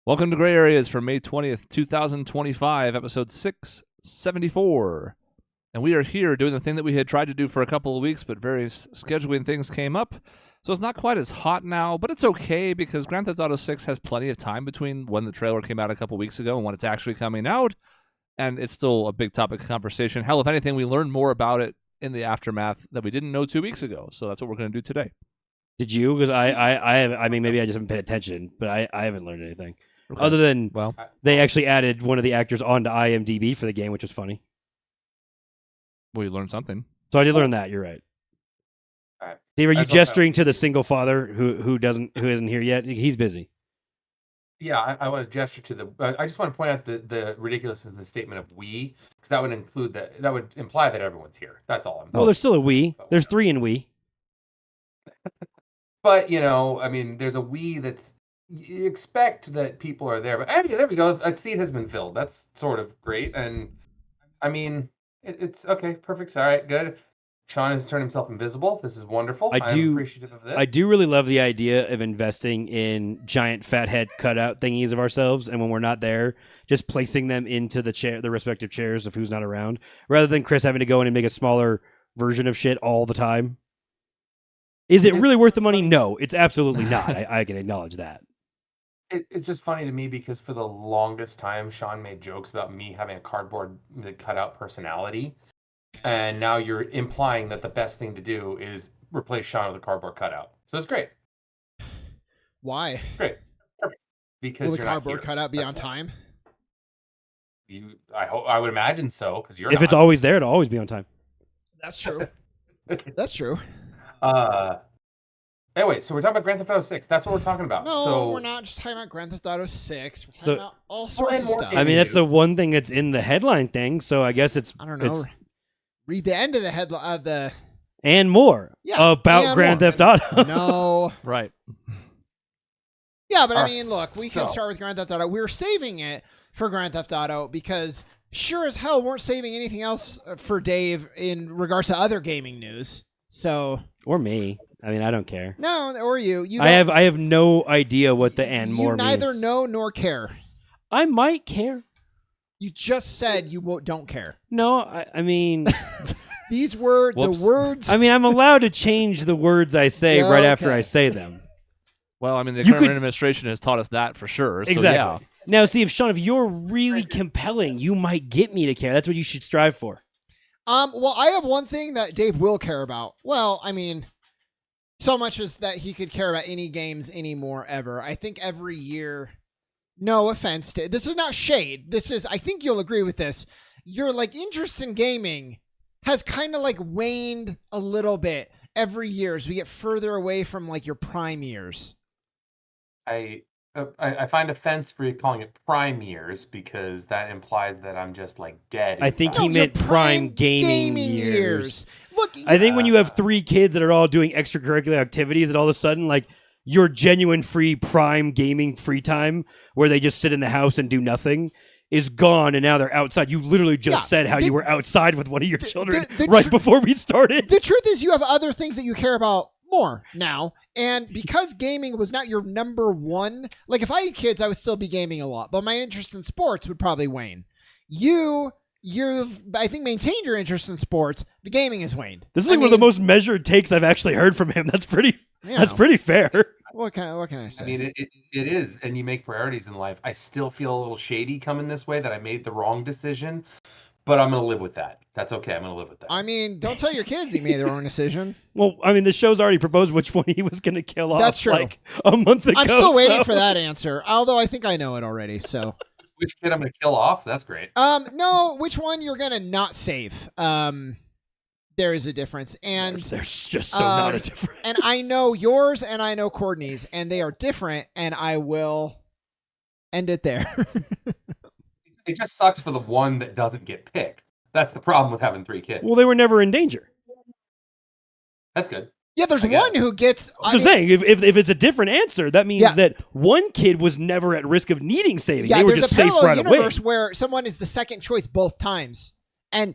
Welcome to Gray Areas for May 20th, 2025, episode 674. And we are here doing the thing that we had tried to do for a couple of weeks, but various scheduling things came up. So it's not quite as hot now, but it's okay because Grand Theft Auto 6 has plenty of time between when the trailer came out a couple weeks ago and when it's actually coming out. And it's still a big topic of conversation. Hell, if anything, we learned more about it in the aftermath that we didn't know 2 weeks ago. So that's what we're going to do today. Did you? Because I mean, maybe I just haven't paid attention, but I haven't learned anything. Okay. Other than, they actually added one of the actors onto IMDb for the game, which was funny. Well, you learned something. So I did learn that. You're right. All right. Dave, are you gesturing to the single father who isn't here yet? He's busy. Yeah, I want to gesture to the. I just want to point out the ridiculousness of the statement of we, because that would include that would imply that everyone's here. That's all. Well, there's still a we. There's 3 in we. But I mean, there's a we that's. You expect that people are there, but hey, there we go. A seat has been filled. That's sort of great, and I mean, it's okay, perfect. All right, good. Sean has turned himself invisible. This is wonderful. I'm appreciative of this. I do really love the idea of investing in giant fat head cutout thingies of ourselves, and when we're not there, just placing them into the respective chairs of who's not around, rather than Chris having to go in and make a smaller version of shit all the time. Is it really worth the money? No, it's absolutely not. I can acknowledge that. It's just funny to me because for the longest time, Sean made jokes about me having a cardboard cutout personality. And now you're implying that the best thing to do is replace Sean with a cardboard cutout. So it's great. Why? Great. Perfect. Because will the cardboard cutout be on time? I would imagine so, because you're If it's always there, it'll always be on time. That's true. That's true. Anyway, so we're talking about Grand Theft Auto 6. That's what we're talking about. No, we're not just talking about Grand Theft Auto 6. We're talking about all sorts of stuff. I mean, that's the one thing that's in the headline thing, so I guess it's... I don't know. Read the end of the headline of the... And more about Grand Theft Auto. No. Right. Yeah, but I mean, look, we can start with Grand Theft Auto. We were saving it for Grand Theft Auto because sure as hell weren't saving anything else for Dave in regards to other gaming news. So... Or me. I mean, I don't care. No, or you. I have no idea what the and more means. You neither know nor care. I might care. You just said you don't care. No, I mean... These were the words... I mean, I'm allowed to change the words I say right after I say them. Well, I mean, the current administration has taught us that for sure. So exactly. Yeah. Now, see, if you're really compelling, you might get me to care. That's what you should strive for. Well, I have one thing that Dave will care about. Well, I mean... So much as that he could care about any games anymore ever. I think every year, no offense to, this is not shade. This is, I think you'll agree with this. Your interest in gaming has kind of waned a little bit every year as we get further away from your prime years. I find offense for you calling it prime years because that implies that I'm just dead. I think he meant prime gaming years. Look, I think when you have 3 kids that are all doing extracurricular activities and all of a sudden your genuine free prime gaming free time where they just sit in the house and do nothing is gone and now they're outside. You literally just said how you were outside with one of your children right before we started. The truth is you have other things that you care about more now, and because gaming was not your number one, if I had kids I would still be gaming a lot, but my interest in sports would probably wane. You've I think maintained your interest in sports. The gaming has waned. This is one of the most measured takes I've actually heard from him. That's pretty pretty fair. What can I say? I mean, it is, and you make priorities in life. I still feel a little shady coming this way that I made the wrong decision, but I'm going to live with that. That's okay. I'm going to live with that. I mean, don't tell your kids you made the wrong decision. Well, I mean, the show's already proposed which one he was going to kill off. That's true. A month ago. I'm still waiting for that answer, although I think I know it already. So, which kid I'm going to kill off? That's great. No, which one you're going to not save? There is a difference, and there's just not a difference. And I know yours, and I know Courtney's, and they are different. And I will end it there. It just sucks for the one that doesn't get picked. That's the problem with having 3 kids. Well, they were never in danger. That's good. Yeah, there's one who gets... I'm saying, if it's a different answer, that means that one kid was never at risk of needing saving. Yeah, they were just safe right away. There's a parallel universe where someone is the second choice both times, And,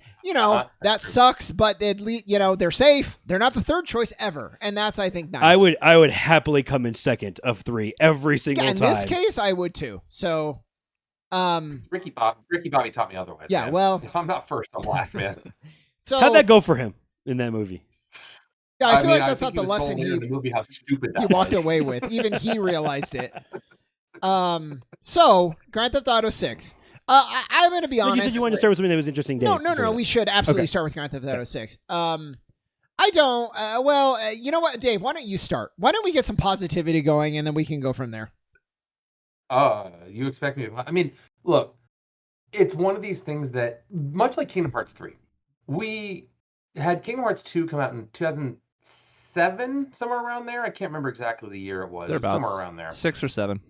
that sucks, but at least, they're safe. They're not the third choice ever. And that's, I think, nice. I would happily come in second of 3 every single time. In this case, I would too. So, Ricky Bobby taught me otherwise. Yeah, man. well, if I'm not first, I'm last, man. So how'd that go for him in that movie? Yeah, I feel mean, like that's not think the he was lesson told later in the movie how stupid that he walked was. away with. Even he realized it. So Grand Theft Auto 6. I'm going to be honest. You said you wanted to start with something that was interesting. Dave, No. We should absolutely start with Grand Theft Auto 6. I don't. You know what, Dave? Why don't you start? Why don't we get some positivity going, and then we can go from there. You expect me to? I mean, look, it's one of these things that, much like Kingdom Hearts 3, we had Kingdom Hearts 2 come out in 2007, somewhere around there. I can't remember exactly the year it was. Somewhere around there. 6 or 7.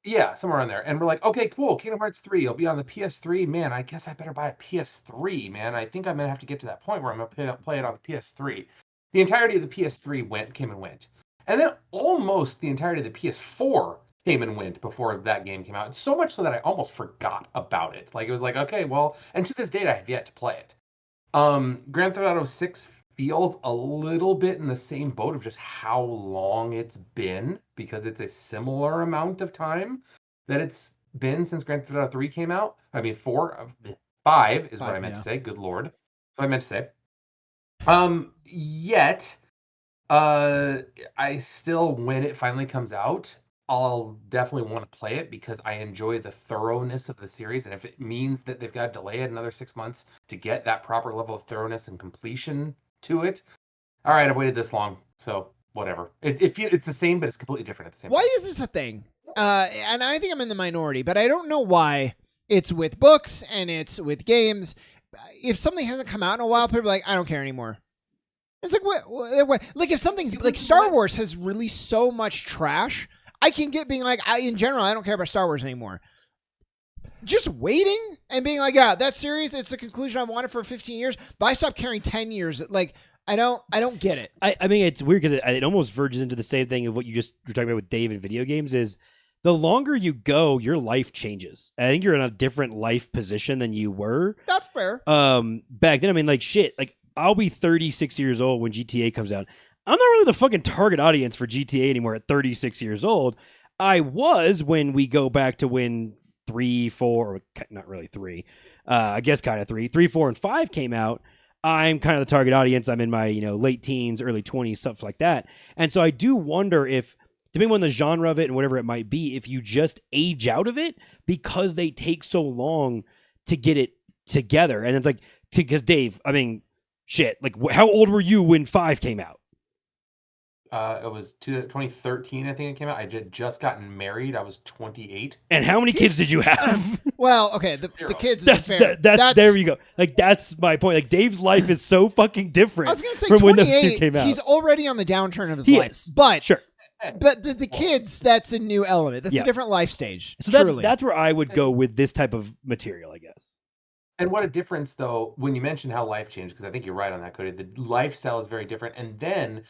Yeah, somewhere around there. And we're like, okay, cool. Kingdom Hearts 3 will be on the PS3. Man, I guess I better buy a PS3, man. I think I'm going to have to get to that point where I'm going to play it on the PS3. The entirety of the PS3 came and went. And then almost the entirety of the PS4 came and went before that game came out. So much so that I almost forgot about it. Like, it was like, okay, well, and to this date, I have yet to play it. Grand Theft Auto 6 feels a little bit in the same boat of just how long it's been, because it's a similar amount of time that it's been since Grand Theft Auto 3 came out. I mean, 5 is what I meant to say. Good Lord. That's what I meant to say. Yet, I still, when it finally comes out, I'll definitely want to play it because I enjoy the thoroughness of the series. And if it means that they've got to delay it another 6 months to get that proper level of thoroughness and completion to it, all right, I've waited this long, so whatever. It's the same, but it's completely different at the same time. Why is this a thing? And I think I'm in the minority, but I don't know why. It's with books and it's with games. If something hasn't come out in a while, people are like, I don't care anymore. It's like, what? Like, if something's like Star Wars has released so much trash, I can get being like, in general, I don't care about Star Wars anymore. Just waiting and being like, yeah, that series, it's the conclusion I wanted for 15 years, but I stopped caring 10 years. Like, I don't get it. I mean, it's weird because it almost verges into the same thing of what you just were talking about with Dave in video games is the longer you go, your life changes. I think you're in a different life position than you were. That's fair. Back then, I mean, like, shit, like, I'll be 36 years old when GTA comes out. I'm not really the fucking target audience for GTA anymore at 36 years old. I was when we go back to when 3, 4, or not really 3, I guess kind of 3, 4, and 5 came out. I'm kind of the target audience. I'm in my late teens, early 20s, stuff like that. And so I do wonder if, depending on the genre of it and whatever it might be, if you just age out of it because they take so long to get it together. And it's like, because Dave, I mean, shit, like how old were you when 5 came out? It was 2013, I think it came out. I had just gotten married. I was 28. And how many kids did you have? Well, okay, the kids. That's there you go. Like, that's my point. Like, Dave's life is so fucking different. I was gonna say from when those 28. two came out. He's already on the downturn of his He life. is. But Sure. But the kids, that's a new element. That's Yeah. a different life stage. So that's where I would go with this type of material, I guess. And what a difference, though, when you mentioned how life changed, because I think you're right on that, Cody. The lifestyle is very different. And then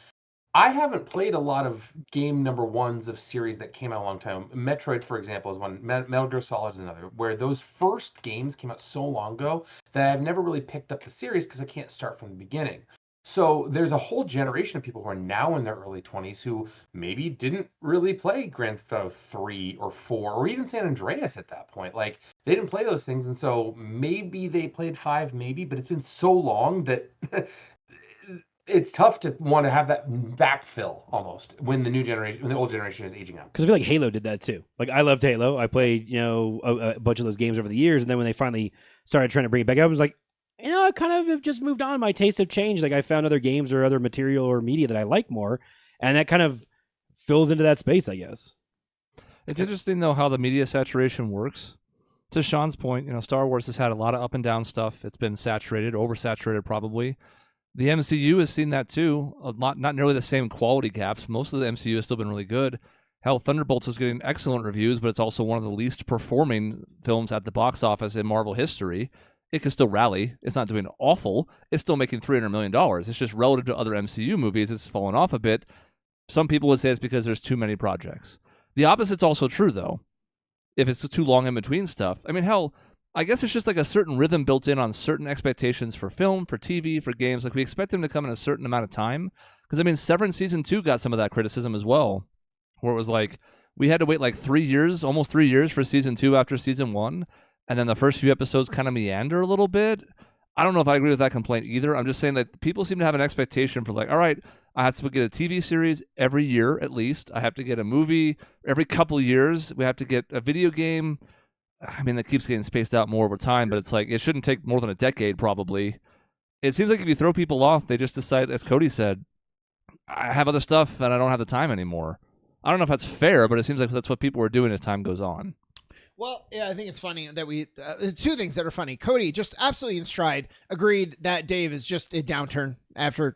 I haven't played a lot of game number ones of series that came out a long time. Metroid, for example, is one. Metal Gear Solid is another, where those first games came out so long ago that I've never really picked up the series because I can't start from the beginning. So there's a whole generation of people who are now in their early 20s who maybe didn't really play Grand Theft Auto 3 or 4 or even San Andreas at that point. Like, they didn't play those things, and so maybe they played 5, maybe, but it's been so long that it's tough to want to have that backfill almost when the old generation is aging out. Because I feel like Halo did that too. Like, I loved Halo. I played, a bunch of those games over the years, and then when they finally started trying to bring it back up, I was like, I kind of have just moved on. My tastes have changed. Like, I found other games or other material or media that I like more, and that kind of fills into that space, I guess. It's interesting, though, how the media saturation works. To Sean's point, Star Wars has had a lot of up and down stuff. It's been saturated, oversaturated probably. The MCU has seen that too. Not nearly the same quality gaps. Most of the MCU has still been really good. Hell, Thunderbolts is getting excellent reviews, but it's also one of the least performing films at the box office in Marvel history. It can still rally. It's not doing awful. It's still making $300 million. It's just relative to other MCU movies, it's fallen off a bit. Some people would say it's because there's too many projects. The opposite's also true, though. If it's too long in between stuff. I mean, hell, I guess it's just like a certain rhythm built in on certain expectations for film, for TV, for games. Like we expect them to come in a certain amount of time. Because I mean, Severance season 2 got some of that criticism as well, where it was like we had to wait like 3 years, almost 3 years for season 2 after season 1, and then the first few episodes kind of meander a little bit. I don't know if I agree with that complaint either. I'm just saying that people seem to have an expectation for like, all right, I have to get a TV series every year at least. I have to get a movie every couple of years. We have to get a video game. I mean, that keeps getting spaced out more over time, but it's like it shouldn't take more than a decade probably. It seems like if you throw people off, they just decide, as Cody said, I have other stuff and I don't have the time anymore. I don't know if that's fair, but it seems like that's what people are doing as time goes on. Well, yeah, I think it's funny that we two things that are funny. Cody just absolutely in stride agreed that Dave is just a downturn after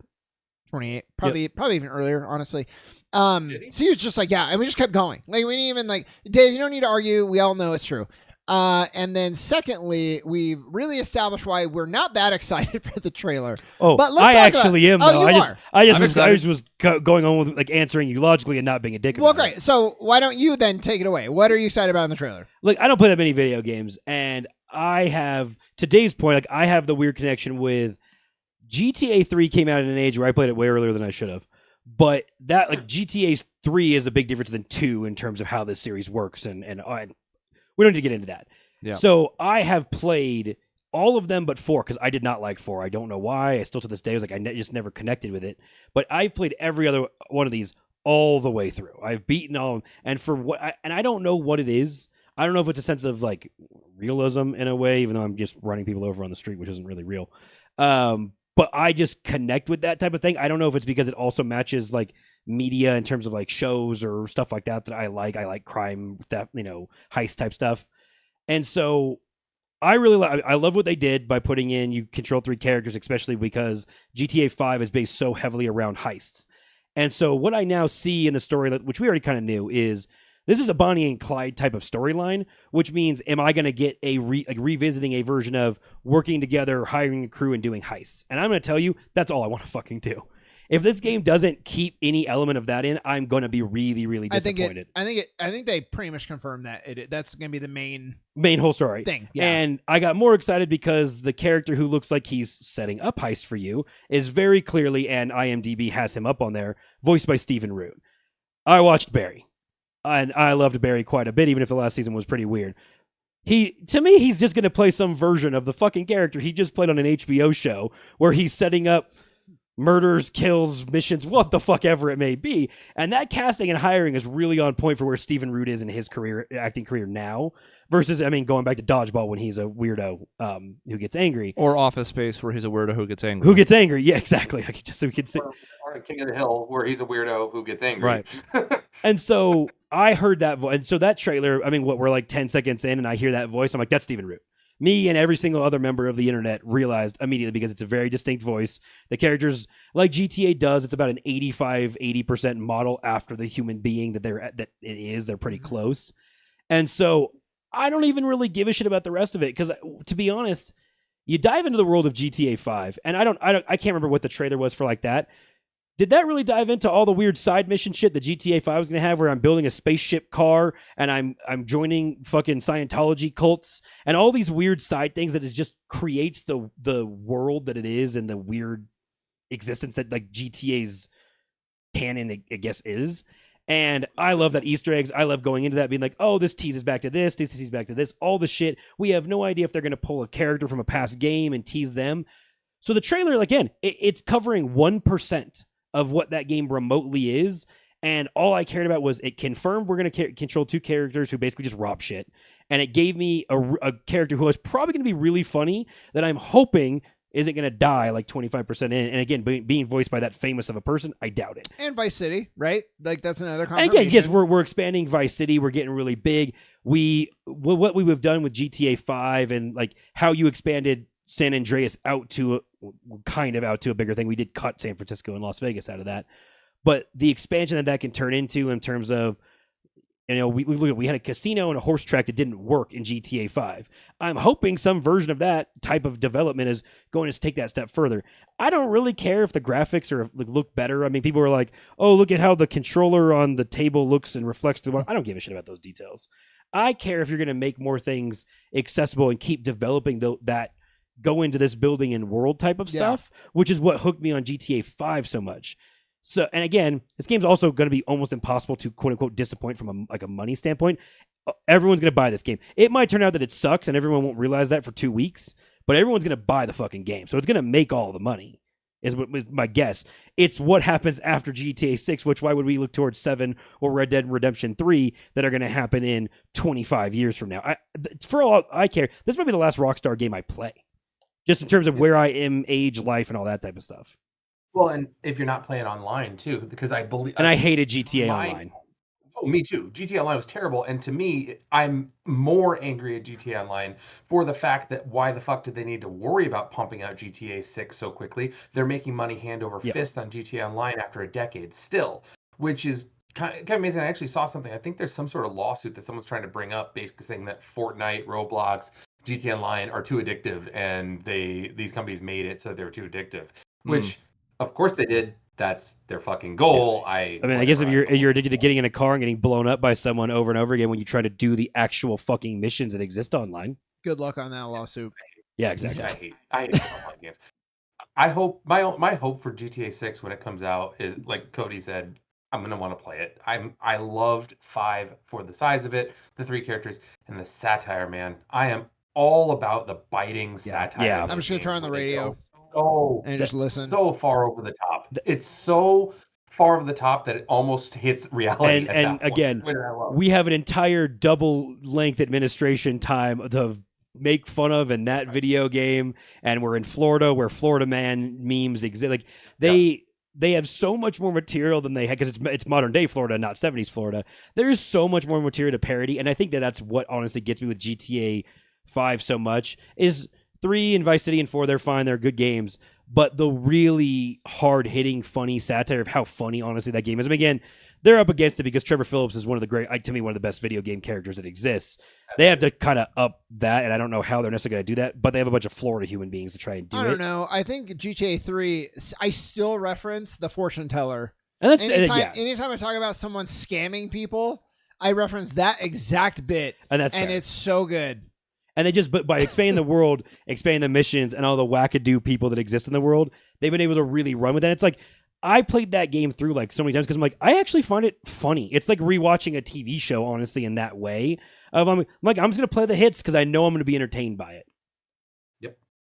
28, probably even earlier, honestly. So he was just like, yeah, and we just kept going. Like we didn't even like, Dave, you don't need to argue. We all know it's true. And then secondly, we've really established why we're not that excited for the trailer. Oh, but I actually am. Though. I was going on with like answering you logically and not being a dick. Well, great. So why don't you then take it away? What are you excited about in the trailer? Like, I don't play that many video games, and I have, to Dave's point, like I have the weird connection with GTA 3 came out at an age where I played it way earlier than I should have. But that like GTA 3 is a big difference than 2 in terms of how this series works, and we don't need to get into that. Yeah. So I have played all of them but 4 because I did not like 4. I don't know why. I still to this day was like just never connected with it. But I've played every other one of these all the way through. I've beaten all of them, and for what and I don't know what it is. I don't know if it's a sense of like realism in a way, even though I'm just running people over on the street, which isn't really real. But I just connect with that type of thing. I don't know if it's because it also matches like media in terms of like shows or stuff like that I like. I like crime, theft, heist type stuff. And so I love what they did by putting in, you control 3 characters, especially because GTA 5 is based so heavily around heists. And so what I now see in the story, which we already kind of knew, is this is a Bonnie and Clyde type of storyline, which means am I going to get revisiting a version of working together, hiring a crew, and doing heists? And I'm going to tell you, that's all I want to fucking do. If this game doesn't keep any element of that in, I'm going to be really, really disappointed. I think they pretty much confirmed that that's going to be the main whole story thing. Yeah. And I got more excited because the character who looks like he's setting up heists for you is very clearly, and IMDb has him up on there, voiced by Stephen Root. I watched Barry. And I loved Barry quite a bit, even if the last season was pretty weird. To me, he's just going to play some version of the fucking character he just played on an HBO show where he's setting up murders, kills, missions, what the fuck ever it may be. And that casting and hiring is really on point for where Stephen Root is in his acting career now. Versus, going back to Dodgeball when he's a weirdo who gets angry. Or Office Space where he's a weirdo who gets angry. Who gets angry, yeah, exactly. So we could say. Or King of the Hill where he's a weirdo who gets angry. Right. And so I heard that voice. And so that trailer, we're like 10 seconds in and I hear that voice. I'm like, that's Stephen Root. Me and every single other member of the internet realized immediately because it's a very distinct voice. The characters, like GTA does, it's about an 80% model after the human being that it is. They're pretty close. And so I don't even really give a shit about the rest of it because, to be honest, you dive into the world of GTA 5, and I can't remember what the trailer was for like that. Did that really dive into all the weird side mission shit that GTA 5 was going to have where I'm building a spaceship car and I'm joining fucking Scientology cults and all these weird side things that it just creates the world that it is and the weird existence that like GTA's canon, I guess, is. And I love that Easter eggs. I love going into that being like, oh, this teases back to this teases back to this, all the shit. We have no idea if they're going to pull a character from a past game and tease them. So the trailer, again, it's covering 1% of what that game remotely is. And all I cared about was it confirmed we're going to control 2 characters who basically just rob shit. And it gave me a character who is probably going to be really funny that I'm hoping isn't going to die like 25% in. And again, being voiced by that famous of a person, I doubt it. And Vice City, right? Like that's another confirmation. And again, yes, we're expanding Vice City. We're getting really big. What we've done with GTA 5 and like how you expanded San Andreas out to a bigger thing. We did cut San Francisco and Las Vegas out of that. But the expansion that can turn into in terms of, we had a casino and a horse track that didn't work in GTA 5. I'm hoping some version of that type of development is going to take that step further. I don't really care if the graphics look better. People are like, oh, look at how the controller on the table looks and reflects the one. I don't give a shit about those details. I care if you're going to make more things accessible and keep developing that go into this building and world type of stuff, which is what hooked me on GTA 5 so much. So, and again, this game's also going to be almost impossible to quote unquote disappoint from a money standpoint. Everyone's going to buy this game. It might turn out that it sucks and everyone won't realize that for 2 weeks, but everyone's going to buy the fucking game. So it's going to make all the money, is my guess. It's what happens after GTA 6, which why would we look towards 7 or Red Dead Redemption 3 that are going to happen in 25 years from now? For all I care, this might be the last Rockstar game I play, just in terms of where I am, age, life, and all that type of stuff. Well, and if you're not playing online too, because I believe, and I hated GTA Online. Oh, me too. GTA Online was terrible, and to me, I'm more angry at GTA Online for the fact that why the fuck did they need to worry about pumping out GTA 6 so quickly? They're making money hand over fist on GTA Online after a decade still, which is kind of amazing. I actually saw something. I think there's some sort of lawsuit that someone's trying to bring up, basically saying that Fortnite, Roblox, GTA Online are too addictive, and these companies made it so they were too addictive, which of course they did. That's their fucking goal. I mean, I guess if you're addicted to getting in a car and getting blown up by someone over and over again when you try to do the actual fucking missions that exist online. Good luck on that lawsuit. Yeah, exactly. I hate online games. I hope my hope for GTA 6 when it comes out is, like Cody said, I'm gonna want to play it. I loved 5 for the size of it, the 3 characters, and the satire. Man, I am all about the biting satire. Yeah, I'm just gonna turn on the radio. And just listen. So far over the top. It's so far over the top that it almost hits reality. And again, we have an entire double length administration time to make fun of in that video game, and we're in Florida where Florida Man memes exist. Like they have so much more material than they had, because it's modern day Florida, not 70s Florida. There's so much more material to parody, and I think that's what honestly gets me with GTA 5 so much. Is 3 and Vice City and 4, they're fine, they're good games, but the really hard-hitting, funny satire of how funny, honestly, that game is. I mean, again, they're up against it because Trevor Phillips is one of the great, to me, one of the best video game characters that exists. They have to kind of up that, and I don't know how they're necessarily going to do that, but they have a bunch of Florida human beings to try and do it. I don't know. I think GTA 3, I still reference the fortune teller. And that's anytime I talk about someone scamming people, I reference that exact bit, and it's so good. And they just, but by expanding the world, expanding the missions, and all the wackadoo people that exist in the world, they've been able to really run with that. It's like, I played that game through like so many times because I'm like, I actually find it funny. It's like rewatching a TV show, honestly, in that way. I'm like, I'm just going to play the hits because I know I'm going to be entertained by it.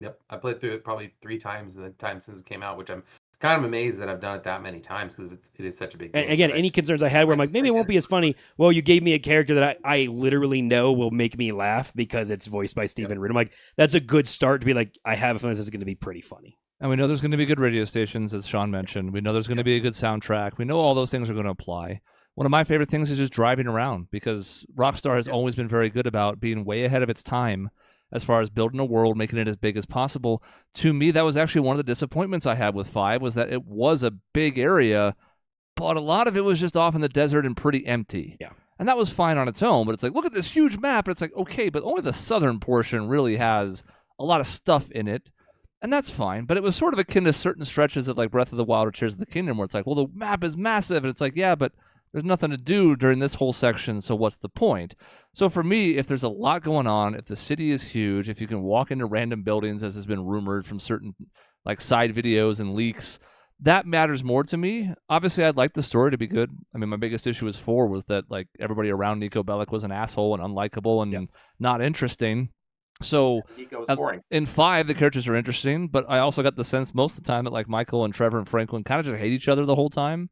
Yep. I played through it probably 3 times in the time since it came out, which I'm kind of amazed that I've done it that many times because it is such a big game. And again, any concerns I had where I'm like, maybe it won't be as funny. Well, you gave me a character that I literally know will make me laugh because it's voiced by Stephen Root. I'm like, that's a good start to be like, I have a feeling this is going to be pretty funny. And we know there's going to be good radio stations, as Sean mentioned. We know there's going to be a good soundtrack. We know all those things are going to apply. One of my favorite things is just driving around, because Rockstar has always been very good about being way ahead of its time as far as building a world, making it as big as possible. To me, that was actually one of the disappointments I had with 5, was that it was a big area, but a lot of it was just off in the desert and pretty empty. Yeah. And that was fine on its own, but it's like, look at this huge map. And it's like, okay, but only the southern portion really has a lot of stuff in it. And that's fine, but it was sort of akin to certain stretches of like Breath of the Wild or Tears of the Kingdom, where it's like, well, the map is massive, and it's like, yeah, but there's nothing to do during this whole section, so what's the point? So for me, if there's a lot going on, if the city is huge, if you can walk into random buildings, as has been rumored from certain like side videos and leaks, that matters more to me. Obviously, I'd like the story to be good. I mean, my biggest issue with 4 was that like everybody around Nico Bellic was an asshole and unlikable and not interesting. So in 5, the characters are interesting, but I also got the sense most of the time that like Michael and Trevor and Franklin kind of just hate each other the whole time.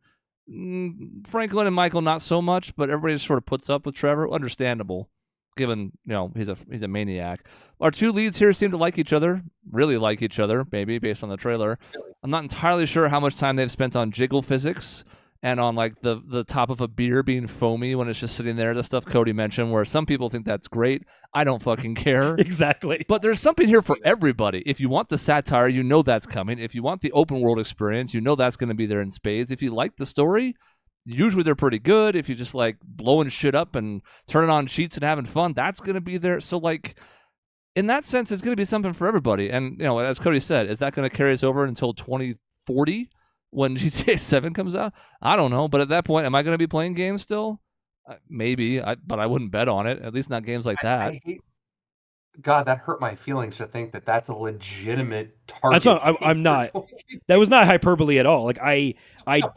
Franklin and Michael not so much, but everybody just sort of puts up with Trevor. Understandable, given he's a maniac. Our 2 leads here seem to like each other, really like each other, maybe based on the trailer. I'm not entirely sure how much time they've spent on jiggle physics and on like the top of a beer being foamy when it's just sitting there. The stuff Cody mentioned, where some people think that's great. I don't fucking care. Exactly. But there's something here for everybody. If you want the satire, you know that's coming. If you want the open world experience, you know that's going to be there in spades. If you like the story, usually they're pretty good. If you just like blowing shit up and turning on cheats and having fun, that's going to be there. So like, in that sense, it's going to be something for everybody. And as Cody said, is that going to carry us over until 2040? When GTA 7 comes out? I don't know, but at that point, am I going to be playing games still? Maybe, but I wouldn't bet on it. At least not games like that. I hate. God, that hurt my feelings to think that that's a legitimate target. That's not, I'm not. That was not hyperbole at all. Like I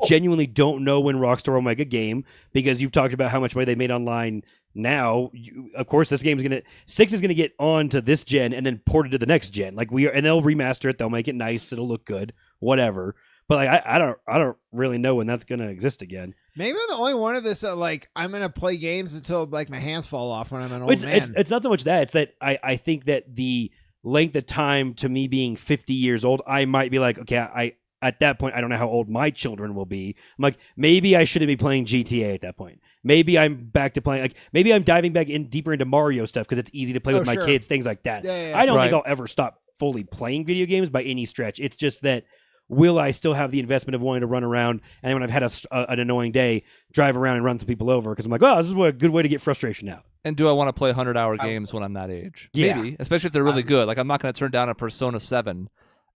genuinely don't know when Rockstar will make a game, because you've talked about how much money they made online. Now, of course, this game is gonna 6 is gonna get on to this gen and then ported to the next gen. Like and they'll remaster it. They'll make it nice. It'll look good. Whatever. But like I don't really know when that's gonna exist again. Maybe I'm the only one of this that like I'm gonna play games until like my hands fall off when I'm an old man. It's not so much that. It's that I think that the length of time to me being 50 years old, I might be like, okay, I at that point I don't know how old my children will be. I'm like, maybe I shouldn't be playing GTA at that point. Maybe I'm back to playing, like maybe I'm diving back in deeper into Mario stuff because it's easy to play with my kids, things like that. Yeah. I don't think I'll ever stop fully playing video games by any stretch. It's just that, will I still have the investment of wanting to run around, and when I've had an annoying day, drive around and run some people over because I'm like, well, this is a good way to get frustration out. And do I want to play 100-hour games when I'm that age? Yeah. Maybe, especially if they're really good. Like, I'm not going to turn down a Persona 7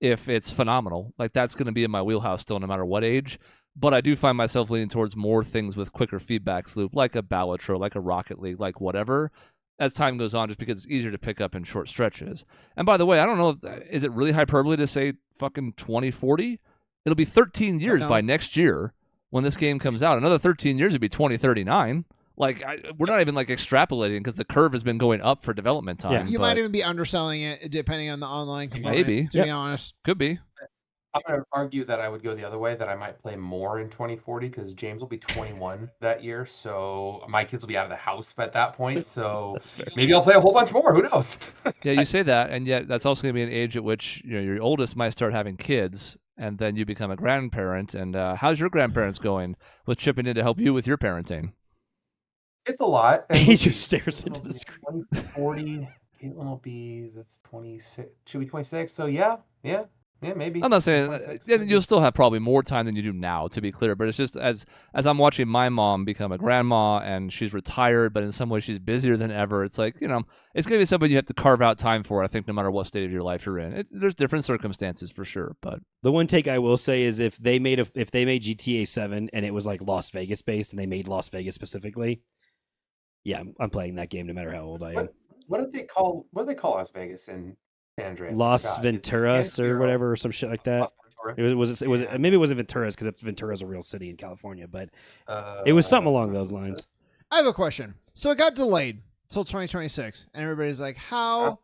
if it's phenomenal. Like, that's going to be in my wheelhouse still, no matter what age. But I do find myself leaning towards more things with quicker feedback loop, like a Balatro, like a Rocket League, like whatever, as time goes on, just because it's easier to pick up in short stretches. And by the way, I don't know, is it really hyperbole to say fucking 2040? It'll be 13 years by next year when this game comes out. Another 13 years would be 2039. Like, we're not even like extrapolating because the curve has been going up for development time. Yeah. You might even be underselling it depending on the online component. Maybe. To be honest. Could be. I'm going to argue that I would go the other way, that I might play more in 2040 because James will be 21 that year. So my kids will be out of the house at that point. So maybe I'll play a whole bunch more. Who knows? Yeah, you say that. And yet that's also going to be an age at which your oldest might start having kids. And then you become a grandparent. And how's your grandparents going with chipping in to help you with your parenting? It's a lot. And He just stares into the screen. 2040, Caitlin will be, that's 26. Should be 26. So yeah, maybe. I'm not saying 26, you'll still have probably more time than you do now, to be clear. But it's just as I'm watching my mom become a grandma and she's retired, but in some ways she's busier than ever. It's like, it's going to be something you have to carve out time for, I think, no matter what state of your life you're in. There's different circumstances for sure. But the one take I will say is if they made GTA 7 and it was like Las Vegas based and they made Las Vegas specifically, yeah, I'm playing that game no matter how old I am. What do they call Las Vegas in San Andreas? Las Venturas or whatever, or some shit like that. Maybe it wasn't Venturas because Ventura's a real city in California, but it was something along those lines. I have a question. So it got delayed till 2026, and everybody's like, "How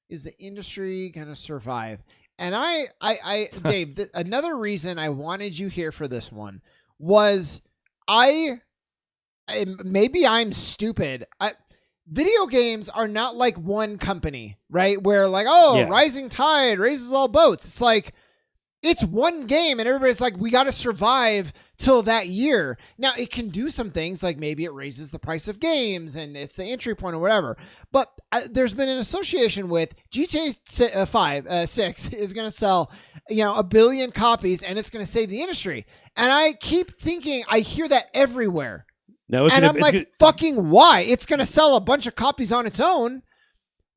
is the industry gonna survive?" And Dave, another reason I wanted you here for this one was maybe I'm stupid. Video games are not like one company, right? Where like, rising tide raises all boats. It's like, it's one game and everybody's like, we got to survive till that year. Now it can do some things like maybe it raises the price of games and it's the entry point or whatever. But there's been an association with GTA 6 is going to sell, 1 billion copies and it's going to save the industry. And I keep thinking, I hear that everywhere. No, fucking why? It's going to sell a bunch of copies on its own.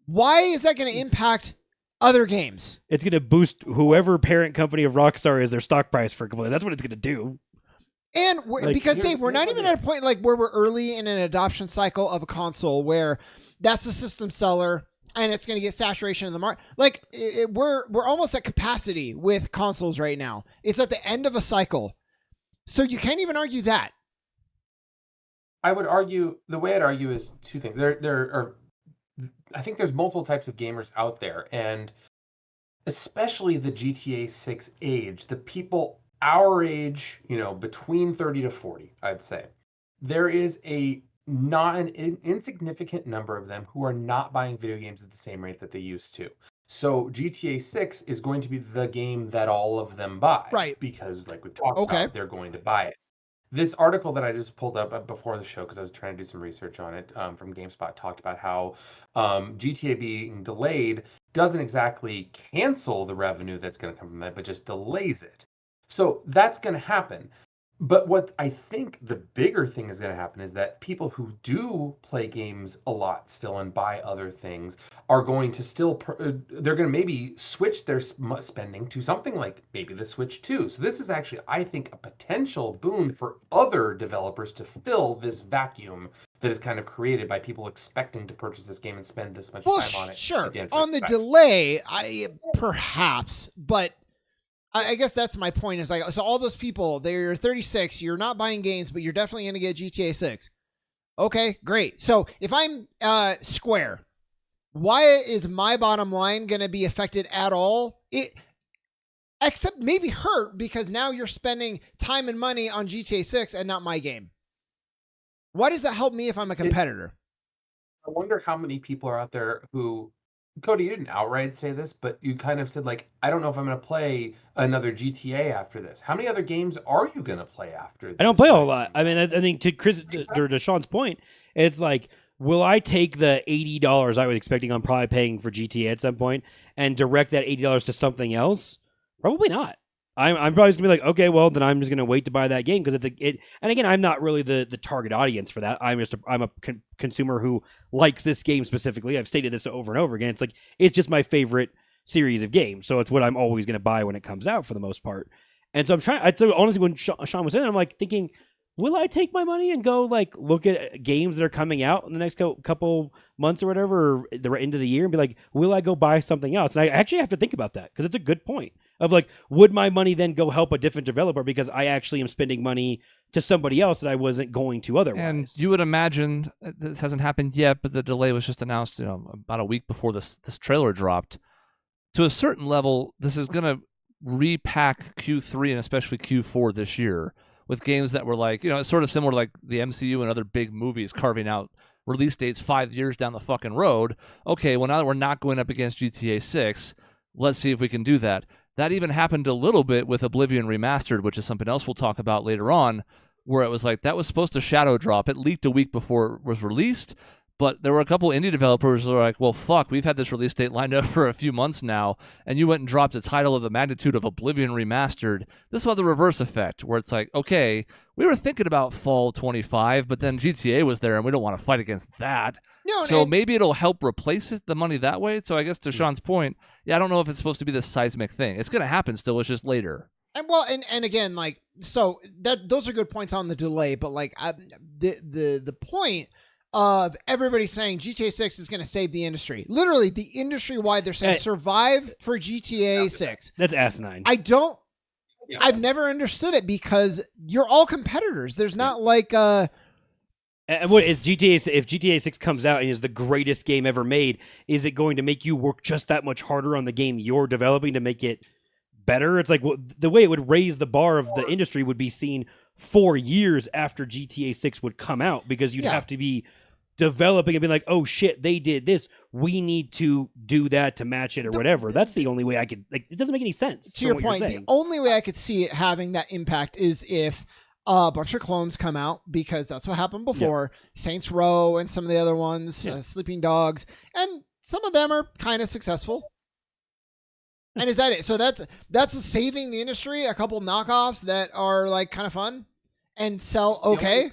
Why is that going to impact other games? It's going to boost whoever parent company of Rockstar is their stock price for completely. That's what it's going to do. And because Dave, we're not even at a point like where we're early in an adoption cycle of a console where that's the system seller and it's going to get saturation in the market. Like we're almost at capacity with consoles right now. It's at the end of a cycle. So you can't even argue that. I would argue, the way I'd argue is two things. I think there's multiple types of gamers out there, and especially the GTA 6 age, the people our age, between 30 to 40, I'd say, there is not an insignificant number of them who are not buying video games at the same rate that they used to. So GTA 6 is going to be the game that all of them buy. Right. Because like we talked about, they're going to buy it. This article that I just pulled up before the show, because I was trying to do some research on it, from GameSpot, talked about how GTA being delayed doesn't exactly cancel the revenue that's going to come from that, but just delays it. So that's going to happen. But what I think the bigger thing is going to happen is that people who do play games a lot still and buy other things are going to still they're going to maybe switch their spending to something like maybe the Switch 2. So this is actually, I think, a potential boon for other developers to fill this vacuum that is kind of created by people expecting to purchase this game and spend this much time on it. Sure. On the delay, perhaps, but I guess that's my point. Is like, so all those people, they're 36, you're not buying games, but you're definitely going to get GTA 6. Okay, great. So if I'm Square, why is my bottom line going to be affected at all? Except maybe hurt, because now you're spending time and money on GTA 6 and not my game. Why does that help me if I'm a competitor? I wonder how many people are out there who, Cody, you didn't outright say this, but you kind of said, like, I don't know if I'm going to play another GTA after this. How many other games are you going to play after this? I don't play a whole lot. I mean, I think to Chris, to Sean's point, it's like, will I take the $80 I was expecting on probably paying for GTA at some point and direct that $80 to something else? Probably not. I'm probably just gonna be like, okay, well, then I'm just gonna wait to buy that game, because and again, I'm not really the target audience for that. I'm a consumer who likes this game specifically. I've stated this over and over again. It's like, it's just my favorite series of games, so it's what I'm always gonna buy when it comes out for the most part. And so honestly, when Sean was in, I'm like thinking, will I take my money and go like look at games that are coming out in the next couple months or whatever, or the end of the year, and be like, will I go buy something else? And I actually have to think about that, because it's a good point. Of like, would my money then go help a different developer because I actually am spending money to somebody else that I wasn't going to otherwise? And you would imagine, this hasn't happened yet, but the delay was just announced, about a week before this trailer dropped. To a certain level, this is going to repack Q3 and especially Q4 this year with games that were like, it's sort of similar to like the MCU and other big movies carving out release dates 5 years down the fucking road. Okay, well, now that we're not going up against GTA 6, let's see if we can do that. That even happened a little bit with Oblivion Remastered, which is something else we'll talk about later on, where it was like, that was supposed to shadow drop. It leaked a week before it was released, but there were a couple indie developers who were like, well, fuck, we've had this release date lined up for a few months now, and you went and dropped a title of the magnitude of Oblivion Remastered. This will have the reverse effect, where it's like, okay, we were thinking about fall 25, but then GTA was there, and we don't want to fight against that. No, so maybe it'll help replace the money that way. So I guess to Sean's point, I don't know if it's supposed to be this seismic thing. It's going to happen still. It's just later. And again, like, so those are good points on the delay. But like, the point of everybody saying GTA 6 is going to save the industry. Literally, the industry wide, they're saying survive for GTA 6. That's asinine. I've never understood it, because you're all competitors. There's not like what is GTA? If GTA 6 comes out and is the greatest game ever made, is it going to make you work just that much harder on the game you're developing to make it better? It's like, well, the way it would raise the bar of the industry would be seen 4 years after GTA 6 would come out, because you'd have to be developing and be like, oh shit, they did this, we need to do that to match it or whatever. That's the only way I could, like, it doesn't make any sense. To your point, the only way I could see it having that impact is if a bunch of clones come out, because that's what happened before. Saints Row and some of the other ones, Sleeping Dogs, and some of them are kind of successful. And is that it? So that's saving the industry. A couple knockoffs that are like kind of fun and sell okay.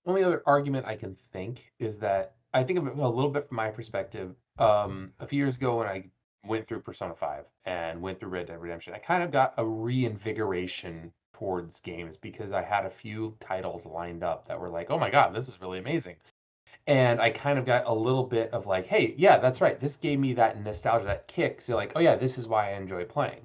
Only other argument I can think is that I think of it a little bit from my perspective. A few years ago, when I went through Persona 5 and went through Red Dead Redemption, I kind of got a reinvigoration towards games, because I had a few titles lined up that were like, oh my god, this is really amazing. And I kind of got a little bit of like, hey, yeah, that's right, this gave me that nostalgia, that kick. So like, oh yeah, this is why I enjoy playing.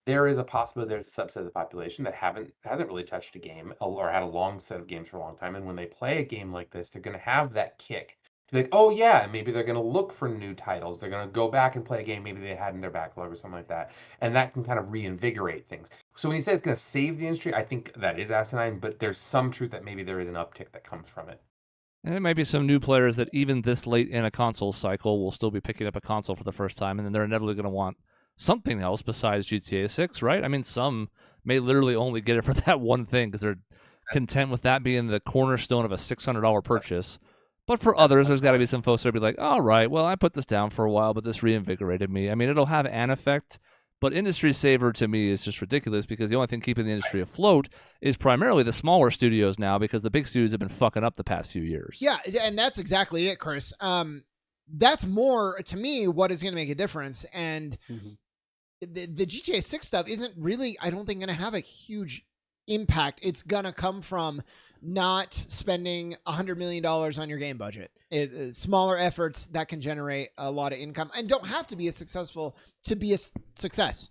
There is a possibility there's a subset of the population that hasn't really touched a game or had a long set of games for a long time, and when they play a game like this, they're going to have that kick. Like, oh yeah, maybe they're going to look for new titles. They're going to go back and play a game maybe they had in their backlog or something like that. And that can kind of reinvigorate things. So when you say it's going to save the industry, I think that is asinine, but there's some truth that maybe there is an uptick that comes from it. And there might be some new players that even this late in a console cycle will still be picking up a console for the first time, and then they're inevitably going to want something else besides GTA 6, right? I mean, some may literally only get it for that one thing because they're content with that being the cornerstone of a $600 purchase. But for others, there's got to be some folks that'll be like, all right, well, I put this down for a while, but this reinvigorated me. I mean, it'll have an effect, but industry saver to me is just ridiculous, because the only thing keeping the industry afloat is primarily the smaller studios now, because the big studios have been fucking up the past few years. Yeah, and that's exactly it, Chris. that's more to me what is going to make a difference. And the GTA 6 stuff isn't really, I don't think, going to have a huge impact. It's going to come from not spending $100 million on your game budget. Smaller efforts that can generate a lot of income and don't have to be as successful to be a success.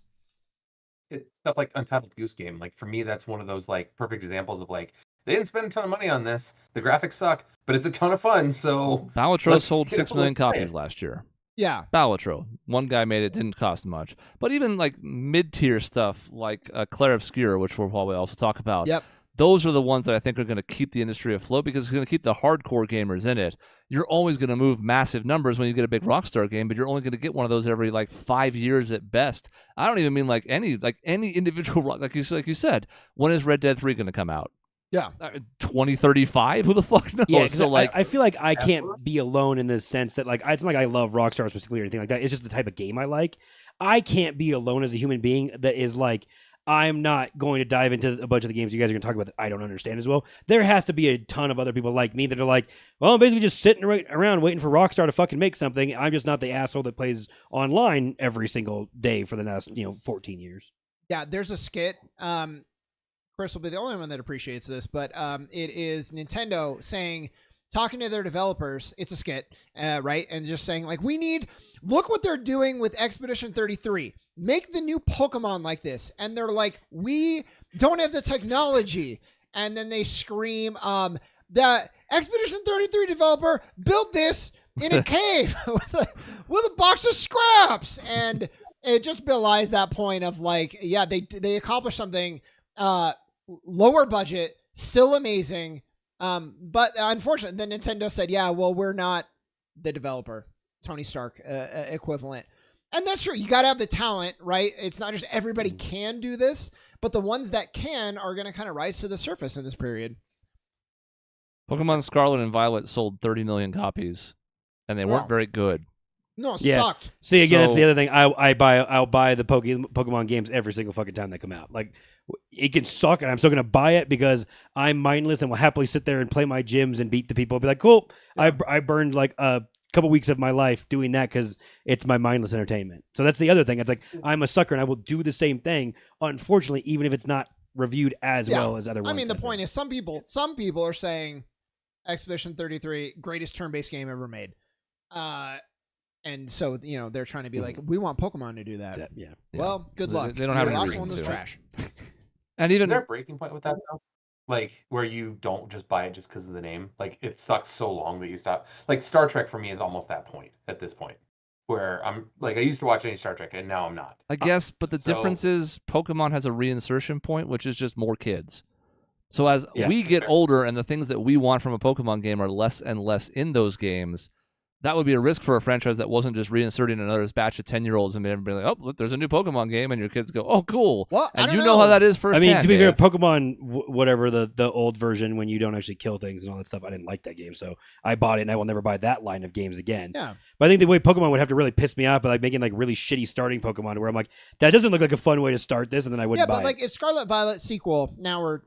It's stuff like Untitled Goose Game. Like, for me, that's one of those like perfect examples of like, they didn't spend a ton of money on this. The graphics suck, but it's a ton of fun. So Balatro sold 6 million copies last year. Yeah. Balatro. One guy made it, didn't cost much. But even like mid-tier stuff like Claire Obscure, which we'll probably also talk about. Yep. Those are the ones that I think are going to keep the industry afloat because it's going to keep the hardcore gamers in it. You're always going to move massive numbers when you get a big Rockstar game, but you're only going to get one of those every like 5 years at best. I don't even mean like any individual, like you said. When is Red Dead 3 going to come out? Yeah. 2035? Who the fuck knows? Yeah, so like I feel like I can't be alone in the sense that like it's not like I love Rockstar specifically or anything like that. It's just the type of game I like. I can't be alone as a human being that is like, I'm not going to dive into a bunch of the games you guys are going to talk about that I don't understand as well. There has to be a ton of other people like me that are like, well, I'm basically just sitting around waiting for Rockstar to fucking make something. I'm just not the asshole that plays online every single day for the last 14 years. Yeah, there's a skit. Chris will be the only one that appreciates this, but it is Nintendo talking to their developers. It's a skit, right? And just saying like, look what they're doing with Expedition 33. Make the new Pokemon like this. And they're like, we don't have the technology. And then they scream, the Expedition 33 developer built this in a cave with a box of scraps. And it just belies that point of like, yeah, they accomplished something, lower budget, still amazing. But unfortunately, then Nintendo said, yeah, well, we're not the developer, Tony Stark equivalent. And that's true. You got to have the talent, right? It's not just everybody can do this, but the ones that can are going to kind of rise to the surface in this period. Pokemon Scarlet and Violet sold 30 million copies, and they weren't very good. No, it sucked. See, again, that's the other thing. I'll buy the Pokemon games every single fucking time they come out. Like, it can suck, and I'm still going to buy it because I'm mindless and will happily sit there and play my gyms and beat the people. I'll be like, cool. Yeah. I burned like a couple weeks of my life doing that because it's my mindless entertainment. So that's the other thing. It's like, I'm a sucker and I will do the same thing. Unfortunately, even if it's not reviewed as well as other ones. I mean, the point is some people are saying Expedition 33, greatest turn-based game ever made. And so, they're trying to be like, we want Pokemon to do that. Yeah. Well, good luck. They don't have the any last reason one was to. trash. And even is there a breaking point with that though? Like, where you don't just buy it just because of the name? Like, it sucks so long that you stop. Like, Star Trek for me is almost that point at this point. Where I'm like, I used to watch any Star Trek and now I'm not. I guess, but the difference is Pokemon has a reinsertion point, which is just more kids. So as we get older and the things that we want from a Pokemon game are less and less in those games, that would be a risk for a franchise that wasn't just reinserting another batch of 10-year-olds and everybody like, oh, look, there's a new Pokemon game, and your kids go, oh, cool. Well, and you know how that is firsthand. I mean, to be fair, Pokemon, whatever, the old version when you don't actually kill things and all that stuff, I didn't like that game, so I bought it, and I will never buy that line of games again. Yeah. But I think the way Pokemon would have to really piss me off by like making like really shitty starting Pokemon where I'm like, that doesn't look like a fun way to start this, and then I wouldn't buy it. Yeah, but like if Scarlet Violet sequel, now we're,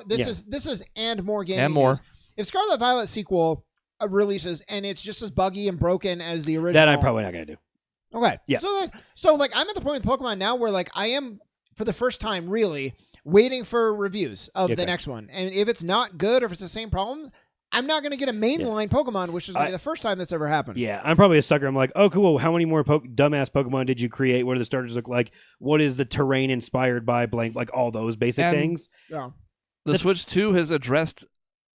this is and more games. And more. If Scarlet Violet sequel releases and it's just as buggy and broken as the original, that I'm probably not gonna do. Okay. Yeah. So like I'm at the point with Pokemon now where like I am for the first time really waiting for reviews of the next one, and if it's not good or if it's the same problem, I'm not gonna get a mainline Pokemon, which is the first time that's ever happened. Yeah, I'm probably a sucker. I'm like, oh cool. How many more dumbass Pokemon did you create? What do the starters look like? What is the terrain inspired by? Blank, like all those basic things. Yeah. The Switch 2 has addressed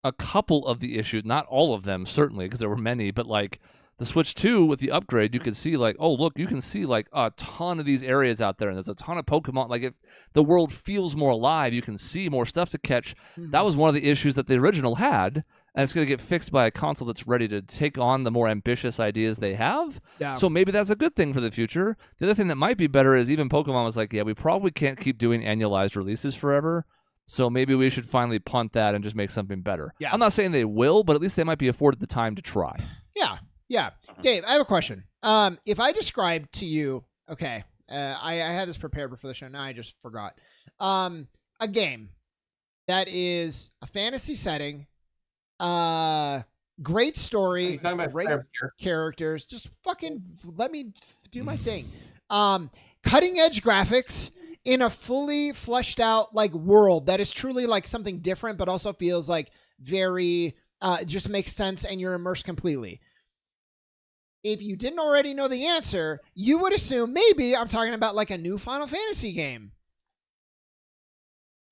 a couple of the issues, not all of them, certainly, because there were many, but like the Switch 2 with the upgrade, you could see like, oh, look, you can see like a ton of these areas out there, and there's a ton of Pokemon. Like if the world feels more alive, you can see more stuff to catch. Mm-hmm. That was one of the issues that the original had, and it's going to get fixed by a console that's ready to take on the more ambitious ideas they have. Yeah. So maybe that's a good thing for the future. The other thing that might be better is even Pokemon was like, yeah, we probably can't keep doing annualized releases forever. So maybe we should finally punt that and just make something better. Yeah. I'm not saying they will, but at least they might be afforded the time to try. Yeah. Yeah. Dave, I have a question. If I described to you, okay, I had this prepared before the show. Now I just forgot. A game that is a fantasy setting, Great Are you story, talking about great Claire Obscure? characters. Just fucking let me do my thing. Cutting edge graphics in a fully fleshed out like world that is truly like something different, but also feels like very just makes sense and you're immersed completely. If you didn't already know the answer, you would assume maybe I'm talking about like a new Final Fantasy game.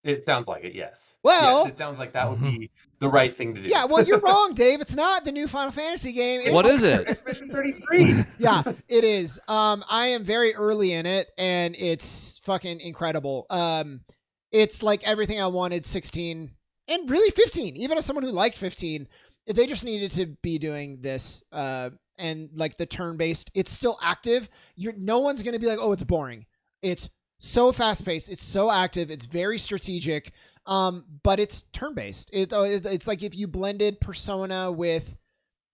It sounds like it, yes. Well- yes, it sounds like that would be the right thing to do. Yeah, well, you're wrong, Dave. It's not the new Final Fantasy game. It's, What is it? It's Mission 33. Yeah, it is. I am very early in it, and it's fucking incredible. It's like everything I wanted 16 and really 15. Even as someone who liked 15, they just needed to be doing this. And like the turn-based, it's still active. No one's gonna be like, oh, it's boring. It's so fast-paced. It's so active. It's very strategic. But it's turn-based. It's like if you blended Persona with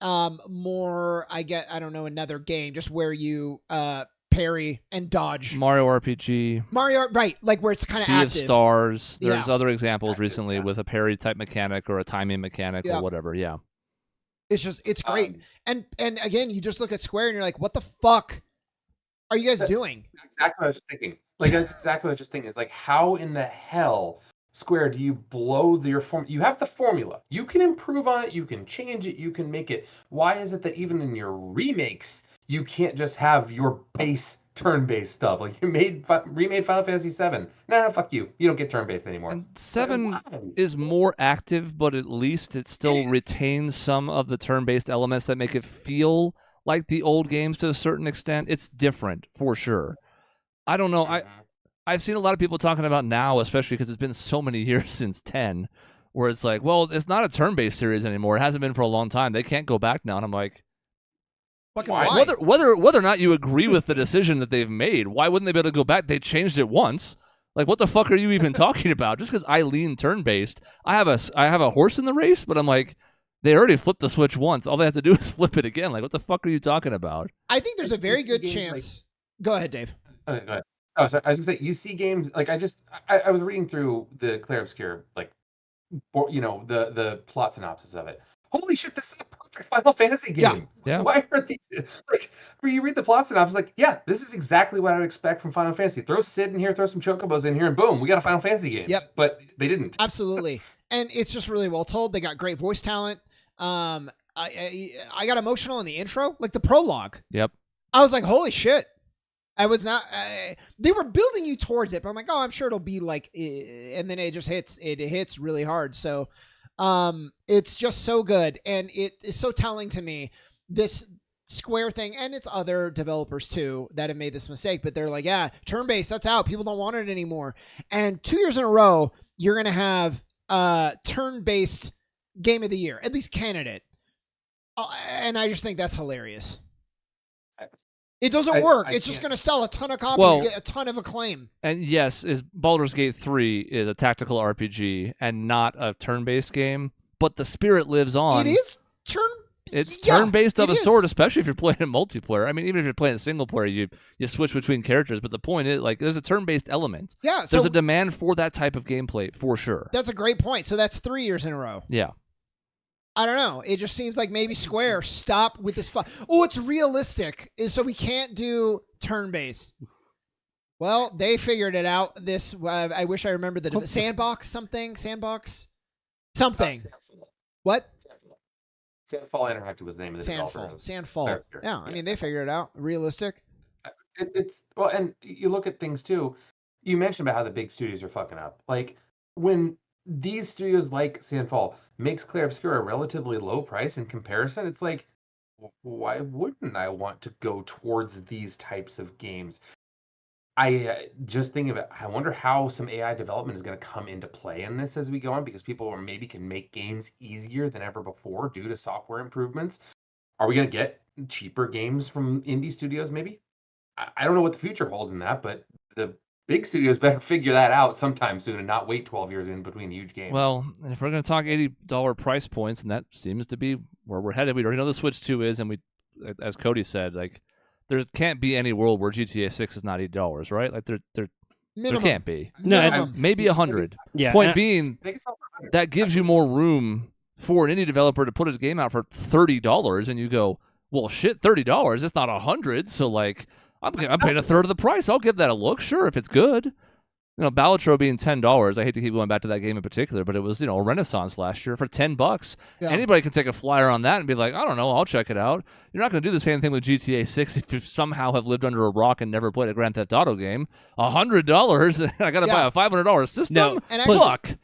more, I don't know, another game, just where you parry and dodge. Mario RPG, Mario, right? Like where it's kind of Sea active. of Stars. There's Yeah. other examples recently with a parry type mechanic or a timing mechanic Yeah. or whatever. Yeah. It's great. And again, you just look at Square and you're like, what the fuck are you guys doing? That's exactly what I was just thinking. Like, that's exactly what I was just thinking. Is like, how in the hell, Square, do you blow your form? You have the formula. You can improve on it. You can change it. You can make it. Why is it that even in your remakes, you can't just have your base turn-based stuff? Like, you remade Final Fantasy VII. Nah, fuck you. You don't get turn-based anymore. And 7 Why? is more active, but at least it still It is. retains some of the turn-based elements that make it feel like the old games to a certain extent. It's different, for sure. I don't know. Mhm. I've seen a lot of people talking about now, especially because it's been so many years since 10, where it's like, well, it's not a turn-based series anymore. It hasn't been for a long time. They can't go back now. And I'm like, Fucking Why? why? whether or not you agree with the decision that they've made, why wouldn't they be able to go back? They changed it once. Like, what the fuck are you even talking about? Just because I lean turn-based, I have a horse in the race, but I'm like, they already flipped the switch once. All they have to do is flip it again. Like, what the fuck are you talking about? I think there's a very It's good games chance. Go ahead, Dave. Okay, go ahead. Oh, sorry. I was gonna say, you see games like I was reading through the Claire Obscure, like, the plot synopsis of it. Holy shit, this is a perfect Final Fantasy game. Yeah. Why are these like? When you read the plot synopsis, like, yeah, this is exactly what I would expect from Final Fantasy. Throw Sid in here, throw some chocobos in here, and boom, we got a Final Fantasy game. Yep. But they didn't. Absolutely. And it's just really well told. They got great voice talent. I got emotional in the intro, like the prologue. Yep. I was like, holy shit. I was not. They were building you towards it, but I'm like, oh, I'm sure it'll be like, and then it just hits. It hits really hard. So, it's just so good, and it is so telling to me. This Square thing, and it's other developers too that have made this mistake, but they're like, yeah, turn-based, that's out. People don't want it anymore. And 2 years in a row, you're gonna have turn-based game of the year, at least candidate. And I just think that's hilarious. It doesn't work. I It's just can't- going to sell a ton of copies, Well- get a ton of acclaim. And yes, Baldur's Gate 3 is a tactical RPG and not a turn-based game, but the spirit lives on. It is turn. It's yeah, turn-based of it a is. sort, especially if you're playing in multiplayer. I mean, even if you're playing single player, you switch between characters. But the point is, like, there's a turn-based element. Yeah, so There's a demand for that type of gameplay, for sure. that's a great point. So that's 3 years in a row. Yeah. I don't know. It just seems like maybe Square stop with this. Oh, it's realistic, so we can't do turn-based. Well, they figured it out. This I wish I remembered the sandbox something. What? Sandfall Interactive was the name of the developer. Sandfall. Sure. Yeah, I mean they figured it out. Realistic. It's well, and you look at things too. You mentioned about how the big studios are fucking up. Like when these studios like Sandfall makes Claire Obscure a relatively low price in comparison, it's like, why wouldn't I want to go towards these types of games? I just think of it. I wonder how some AI development is going to come into play in this as we go on, because people maybe can make games easier than ever before due to software improvements. Are we going to get cheaper games from indie studios? Maybe. I don't know what the future holds in that, but the big studios better figure that out sometime soon and not wait 12 years in between huge games. Well, and if we're going to talk $80 price points, and that seems to be where we're headed, we already know the Switch 2 is, and we, as Cody said, like, there can't be any world where GTA 6 is not $80, right? Like, there Minimum. can't be. No, Minimum. Maybe 100. Yeah. Point and- being, Make it sell for 100. that gives you more room for an indie developer to put a game out for $30, and you go, well, shit, $30. It's not $100. So like, I'm paying a third of the price. I'll give that a look. Sure, if it's good. You know, Balatro being $10. I hate to keep going back to that game in particular, but it was, you know, a Renaissance last year for $10. Yeah. Anybody can take a flyer on that and be like, I don't know, I'll check it out. You're not going to do the same thing with GTA 6 if you somehow have lived under a rock and never played a Grand Theft Auto game. $100. I got to buy a $500 system. No, And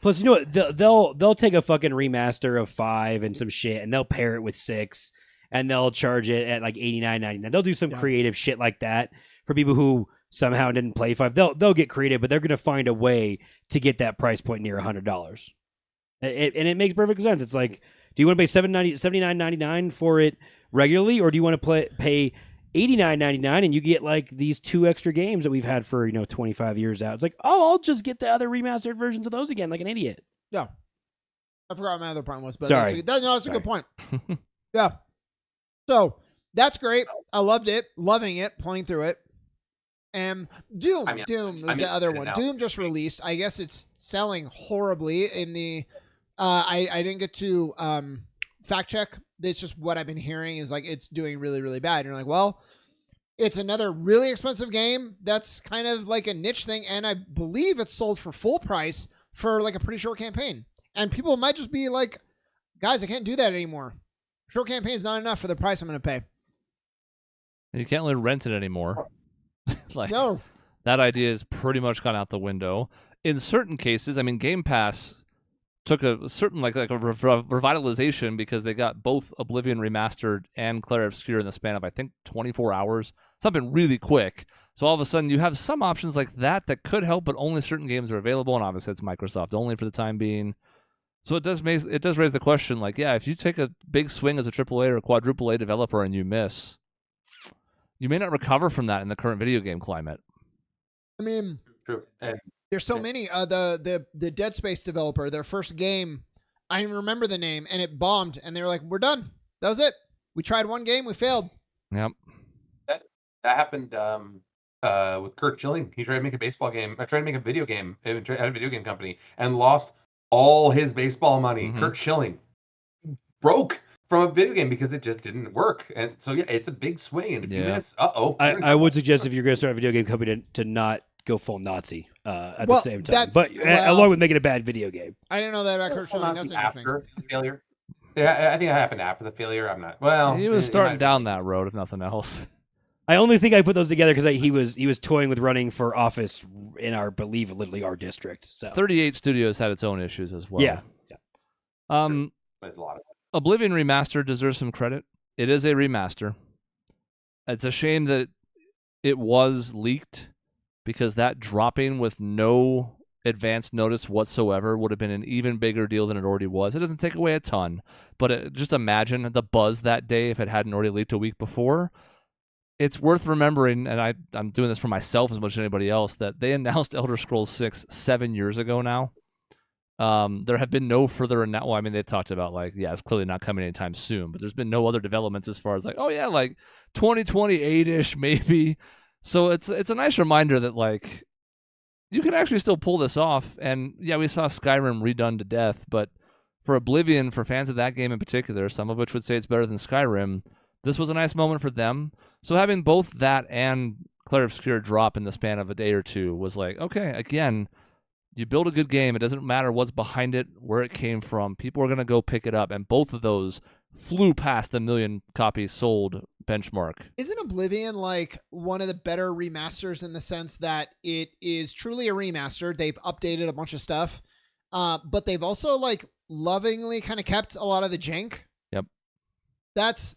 plus, you know what? They'll take a fucking remaster of 5 and some shit, and they'll pair it with 6, and they'll charge it at like $89.99. They'll do some creative shit like that for people who somehow didn't play 5. They'll get creative, but they're going to find a way to get that price point near $100. And it makes perfect sense. It's like, do you want to pay $79.99 for it regularly, or do you want to pay $89.99 and you get like these 2 extra games that we've had for 25 years out? It's like, oh, I'll just get the other remastered versions of those again, like an idiot. Yeah, I forgot what my other point was, but Sorry. That's a good point. Yeah, so that's great. I loved it, loving it, playing through it. And Doom was the other one. Doom just released. I guess it's selling horribly in the I didn't get to fact check. It's just what I've been hearing is like it's doing really, really bad. And you're like, well, it's another really expensive game that's kind of like a niche thing, and I believe it's sold for full price for like a pretty short campaign. And people might just be like, guys, I can't do that anymore. Short campaign is not enough for the price I'm going to pay. And you can't really rent it anymore. Like, No. that idea is pretty much gone out the window. In certain cases, I mean, Game Pass took a certain like a revitalization because they got both Oblivion Remastered and Clair Obscur in the span of, I think, 24 hours. Something really quick. So all of a sudden, you have some options like that could help, but only certain games are available, and obviously it's Microsoft only for the time being. So it does raise the question, like, yeah, if you take a big swing as a AAA or a quadruple A developer and you miss, you may not recover from that in the current video game climate. I mean, True. And there's so many. The Dead Space developer, their first game, I don't even remember the name, and it bombed, and they were like, we're done. That was it. We tried one game, we failed. Yep. that happened with Kurt Schilling. He tried to make a baseball game. I tried to make a video game at a video game company and lost all his baseball money. Mhm. Kurt Schilling broke from a video game because it just didn't work. And so yeah, it's a big swing. And if you miss, I would suggest if you're going to start a video game company to not go full Nazi at the same time. But along with making a bad video game. I didn't know that about Kurt Schilling. That's interesting. after the failure. Yeah, I think it happened after the failure. I'm not. Well, He was starting down that road, if nothing else. I only think I put those together because he was toying with running for office in literally our district. So 38 Studios had its own issues as well. Yeah. There's a lot of Oblivion Remastered deserves some credit. It is a remaster. It's a shame that it was leaked, because that dropping with no advance notice whatsoever would have been an even bigger deal than it already was. It doesn't take away a ton, but just imagine the buzz that day if it hadn't already leaked a week before. It's worth remembering, and I'm doing this for myself as much as anybody else, that they announced Elder Scrolls 6 7 years ago now. There have been no further well, I mean, they've talked about like, yeah, it's clearly not coming anytime soon, but there's been no other developments as far as like, oh yeah, like 2028-ish maybe. So it's a nice reminder that like you can actually still pull this off. And yeah, we saw Skyrim redone to death, but for Oblivion, for fans of that game in particular, some of which would say it's better than Skyrim, this was a nice moment for them. So having both that and Clair Obscur drop in the span of a day or two was like, okay, again, you build a good game. It doesn't matter what's behind it, where it came from. People are going to go pick it up. And both of those flew past the 1 million copies sold benchmark. Isn't Oblivion like one of the better remasters in the sense that it is truly a remaster? They've updated a bunch of stuff, but they've also like lovingly kind of kept a lot of the jank. Yep.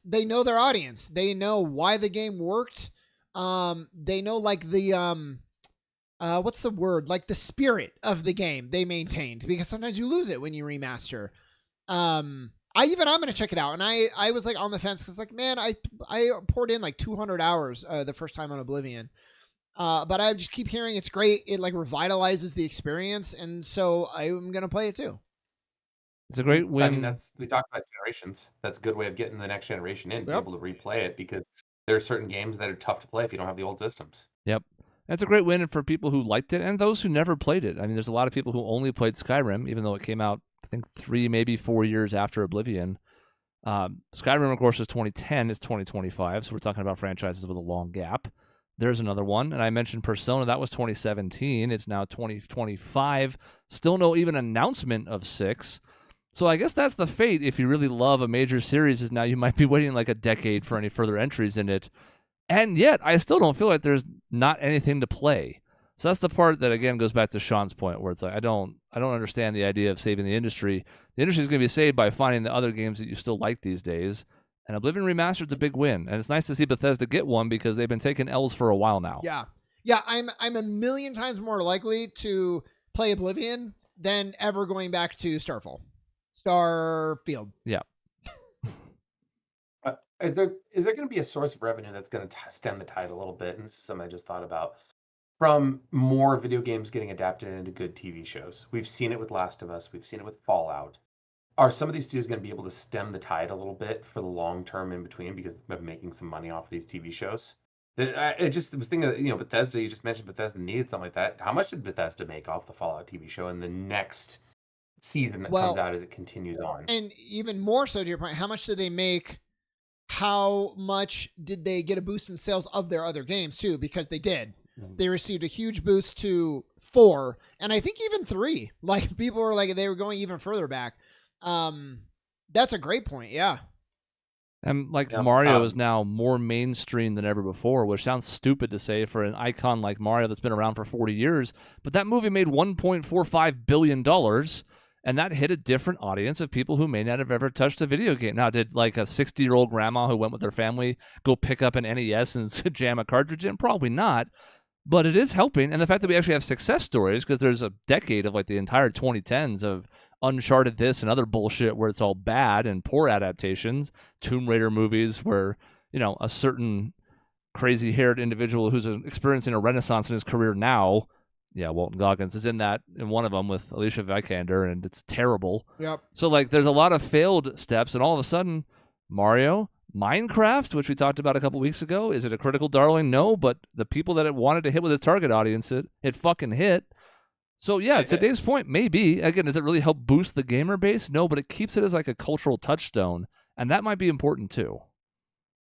They know their audience. They know why the game worked. They know like the what's the word? Like the spirit of the game they maintained, because sometimes you lose it when you remaster. I'm going to check it out. And I was like on the fence because like, man, I poured in like 200 hours the first time on Oblivion. But I just keep hearing it's great. It like revitalizes the experience. And so I'm going to play it too. It's a great win. I mean, we talked about generations. That's a good way of getting the next generation in, be able to replay it, because there are certain games that are tough to play if you don't have the old systems. Yep. That's a great win for people who liked it and those who never played it. I mean, there's a lot of people who only played Skyrim, even though it came out I think 3, maybe 4 years after Oblivion. Skyrim, of course, is 2010. It's 2025, so we're talking about franchises with a long gap. There's another one, and I mentioned Persona. That was 2017. It's now 2025. Still no even announcement of 6. So I guess that's the fate. If you really love a major series, is now you might be waiting like a decade for any further entries in it. And yet, I still don't feel like there's not anything to play. So that's the part that, again, goes back to Sean's point, where it's like, I don't understand the idea of saving the industry. The industry is going to be saved by finding the other games that you still like these days. And Oblivion Remastered's a big win. And it's nice to see Bethesda get one because they've been taking L's for a while now. Yeah. I'm a million times more likely to play Oblivion than ever going back to Starfield. Yeah. Is there going to be a source of revenue that's going to stem the tide a little bit? And this is something I just thought about. From more video games getting adapted into good TV shows. We've seen it with Last of Us. We've seen it with Fallout. Are some of these studios going to be able to stem the tide a little bit for the long term in between because of making some money off of these TV shows? I was thinking that, Bethesda, you just mentioned Bethesda needed something like that. How much did Bethesda make off the Fallout TV show in the next season that comes out as it continues on? And even more so to your point, how much did they make? How much did they get a boost in sales of their other games too? Because they did. They received a huge boost to 4, and I think even 3. Like, people were like, they were going even further back. That's a great point, yeah. And Mario is now more mainstream than ever before, which sounds stupid to say for an icon like Mario that's been around for 40 years, but that movie made $1.45 billion, and that hit a different audience of people who may not have ever touched a video game. Now, did like a 60-year-old grandma who went with their family go pick up an NES and jam a cartridge in? Probably not. But it is helping, and the fact that we actually have success stories, because there's a decade of like the entire 2010s of Uncharted this and other bullshit where it's all bad and poor adaptations, Tomb Raider movies where, a certain crazy-haired individual who's experiencing a renaissance in his career now, Walton Goggins is in one of them with Alicia Vikander, and it's terrible. Yep. So there's a lot of failed steps, and all of a sudden, Mario, Minecraft, which we talked about a couple weeks ago, is it a critical darling? No, but the people that it wanted to hit with its target audience, it fucking hit. So yeah, to Dave's point, maybe. Again, does it really help boost the gamer base? No, but it keeps it as like a cultural touchstone, and that might be important too.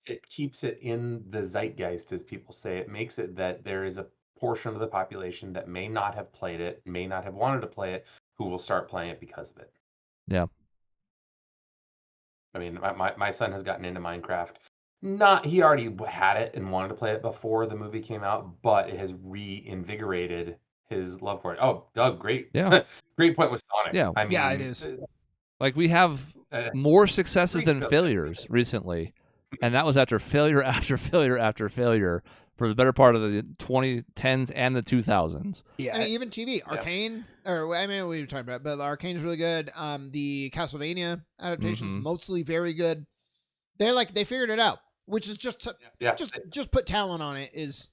It keeps it in the zeitgeist, as people say. It makes it that there is a portion of the population that may not have played it, may not have wanted to play it, who will start playing it because of it. Yeah. I mean, my son has gotten into Minecraft. He already had it and wanted to play it before the movie came out, but it has reinvigorated his love for it. Oh, Doug, great. Yeah. Great point with Sonic. Yeah. I mean, it is. We have more successes than failures recently, and that was after failure after failure after failure for the better part of the 2010s and the 2000s. Yeah, I mean, even TV, Arcane, we were talking about, but Arcane is really good. The Castlevania adaptation, mostly very good. They figured it out, which is just put talent on it is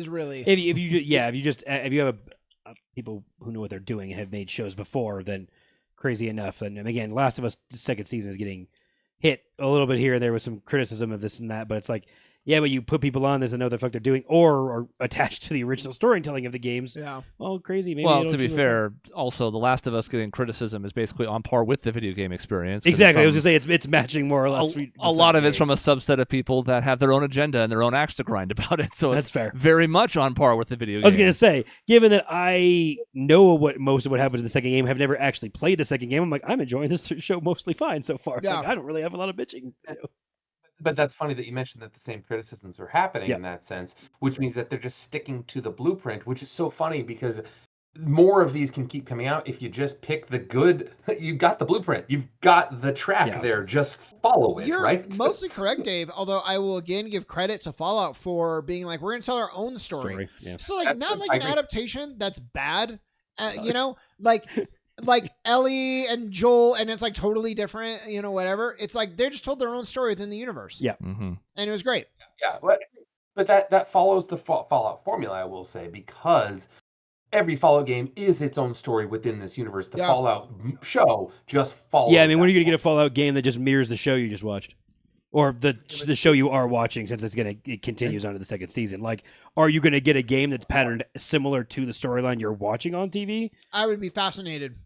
really. If you have people who know what they're doing and have made shows before, then crazy enough. And again, Last of Us second season is getting hit a little bit here and there with some criticism of this and that, but it's like, yeah, but you put people on this and know what the fuck they're doing, or are attached to the original storytelling of the games. Yeah. Well, crazy. Maybe to be fair, also, The Last of Us getting criticism is basically on par with the video game experience. Exactly. I was going to say it's matching more or less. A lot of it's from a subset of people that have their own agenda and their own axe to grind about it. So that's it's fair. Very much on par with the video game. I was going to say, given that I know most of what happens in the second game, have never actually played the second game, I'm like, I'm enjoying this show mostly fine so far. It's like, I don't really have a lot of bitching. But that's funny that you mentioned that the same criticisms are happening in that sense, which means that they're just sticking to the blueprint, which is so funny because more of these can keep coming out if you just pick the good. You've got the blueprint. You've got the track there. Just follow it, You're right? mostly correct, Dave, although I will again give credit to Fallout for being like, we're going to tell our own story. Yeah. So not like an adaptation that's bad, like Ellie and Joel, and it's like totally different, whatever. It's like they're just told their own story within the universe. Yeah. Mm-hmm. And it was great. Yeah, but that follows the Fallout formula, I will say, because every Fallout game is its own story within this universe. The Fallout show just follows. Yeah, I mean, when are you going to get a Fallout game that just mirrors the show you just watched? Or the show you are watching, since it continues on to the second season. Like, are you going to get a game that's patterned similar to the storyline you're watching on TV? I would be fascinated.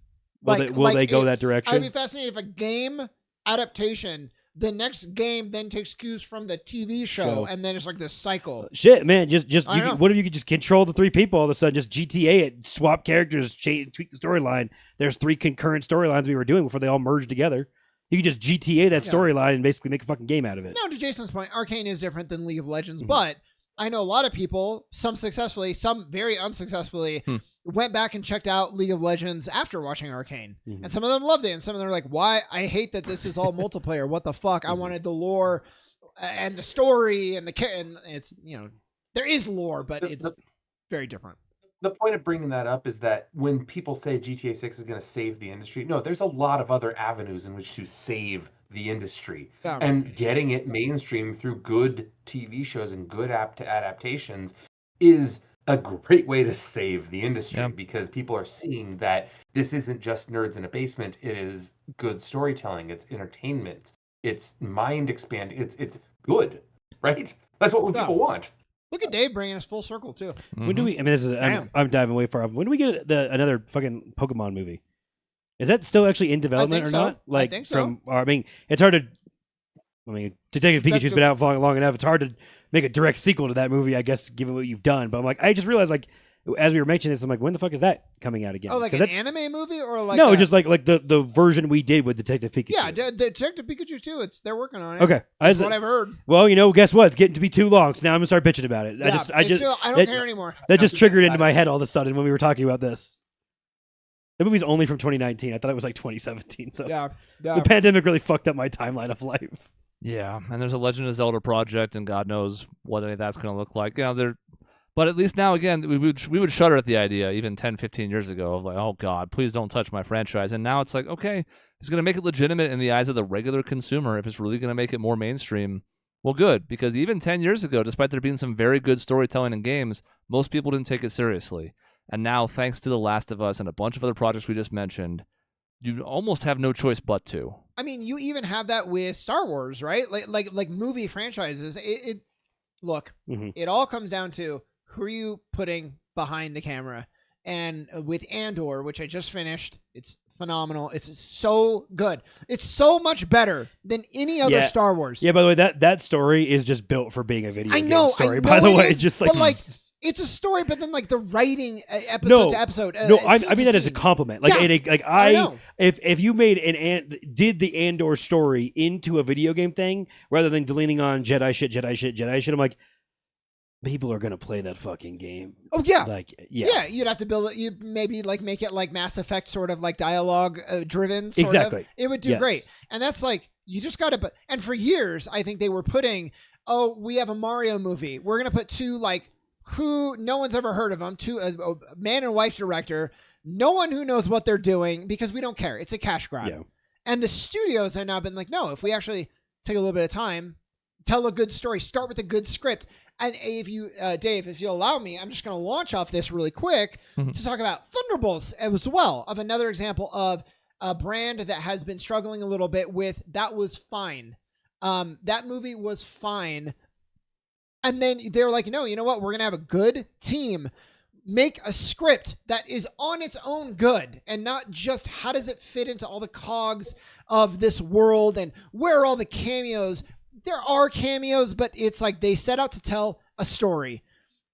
Will they go that direction? I'd be fascinated if a game adaptation, the next game then takes cues from the TV show. And then it's like this cycle. Shit, man, what if you could just control the 3 people all of a sudden, just GTA it, swap characters, tweak the storyline. There's 3 concurrent storylines we were doing before they all merged together. You could just GTA that storyline and basically make a fucking game out of it. Now, to Jason's point, Arcane is different than League of Legends, but I know a lot of people, some successfully, some very unsuccessfully, went back and checked out League of Legends after watching Arcane. And some of them loved it, and some of them were like, why? I hate that this is all multiplayer. What the fuck? I wanted the lore and the story and and it's, there is lore, but it's very different. The point of bringing that up is that when people say GTA 6 is going to save the industry, no, there's a lot of other avenues in which to save the industry. Yeah. And getting it mainstream through good TV shows and good adaptations is a great way to save the industry because people are seeing that this isn't just nerds in a basement. It is good storytelling. It's entertainment. It's mind expanding. It's good, right? That's what people want. Look at Dave bringing us full circle too. When do we? I mean, this is I'm diving way far off. When do we get another fucking Pokemon movie? Is that still actually in development or not? Like, I think so. I mean, it's hard to. I mean, Detective Pikachu's been out for long enough. It's hard to make a direct sequel to that movie, I guess, given what you've done. But I'm like, I just realized, like, as we were mentioning this, I'm like, when the fuck is that coming out again? Oh, like an anime movie or like no, just like the version we did with Detective Pikachu. Yeah, Detective Pikachu too. They're working on it. Okay, that's what I've heard. Well, guess what? It's getting to be too long, so now I'm gonna start bitching about it. Yeah, I don't care anymore. That just triggered into my head all of a sudden when we were talking about this. The movie's only from 2019. I thought it was like 2017. So the pandemic really fucked up my timeline of life. Yeah, and there's a Legend of Zelda project, and God knows what any of that's going to look like. But at least now, again, we would shudder at the idea, even 10, 15 years ago, of like, oh God, please don't touch my franchise. And now it's like, okay, it's going to make it legitimate in the eyes of the regular consumer. If it's really going to make it more mainstream, well, good, because even 10 years ago, despite there being some very good storytelling in games, most people didn't take it seriously. And now, thanks to The Last of Us and a bunch of other projects we just mentioned, you almost have no choice but to. I mean, you even have that with Star Wars, right? Like movie franchises. Look, it all comes down to who are you putting behind the camera. And with Andor, which I just finished, it's phenomenal. It's so good. It's so much better than any other Star Wars. Yeah, by the way, that story is just built for being a video game story. By the way, just like. But like, it's a story, but then like the writing episode to episode. I mean that as a compliment. Like, if you made did the Andor story into a video game thing rather than leaning on Jedi shit, I'm like, people are gonna play that fucking game. Oh yeah, yeah. You'd have to build it. You maybe like make it like Mass Effect, sort of like dialogue driven. Exactly. It would do great, and that's like you just got to. And for years, I think they were putting. Oh, we have a Mario movie. We're gonna put two like. Who no one's ever heard of them, a man and wife director, no one who knows what they're doing because we don't care. It's a cash grab. Yeah. And the studios have now been like, no, if we actually take a little bit of time, tell a good story, start with a good script. And if you, Dave, if you allow me, I'm just going to launch off this really quick to talk about Thunderbolts as well, of another example of a brand that has been struggling a little bit with that was fine. That movie was fine. And then they're like, no, you know what? We're going to have a good team make a script that is on its own good and not just how does it fit into all the cogs of this world and where are all the cameos. There are cameos, but it's like they set out to tell a story.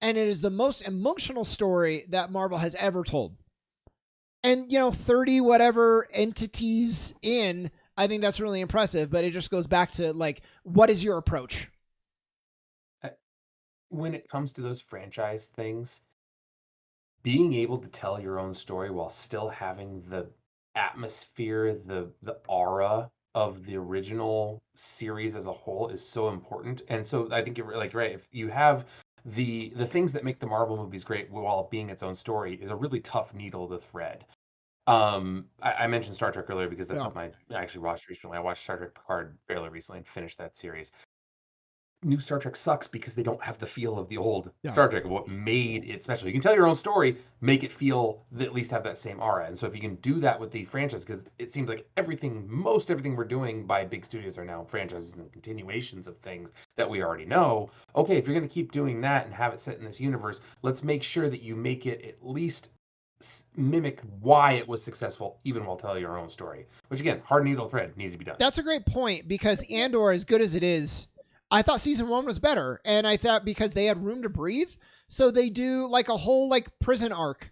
And it is the most emotional story that Marvel has ever told. And, 30 whatever entities in, I think that's really impressive. But it just goes back to like, what is your approach? When it comes to those franchise things, being able to tell your own story while still having the atmosphere, the aura of the original series as a whole is so important. And so I think you're like, right, if you have the things that make the Marvel movies great while being its own story is a really tough needle to thread. I mentioned Star Trek earlier because that's what I actually watched recently. I watched Star Trek Picard fairly recently and finished that series. New Star Trek sucks because they don't have the feel of the old Star Trek, of what made it special. You can tell your own story, make it feel, at least have that same aura. And so if you can do that with the franchise, because it seems like most everything we're doing by big studios are now franchises and continuations of things that we already know. Okay, if you're going to keep doing that and have it set in this universe, let's make sure that you make it at least mimic why it was successful, even while telling your own story. Which again, hard needle thread needs to be done. That's a great point, because Andor, as good as it is, I thought season 1 was better, and I thought because they had room to breathe, so they do like a whole like prison arc,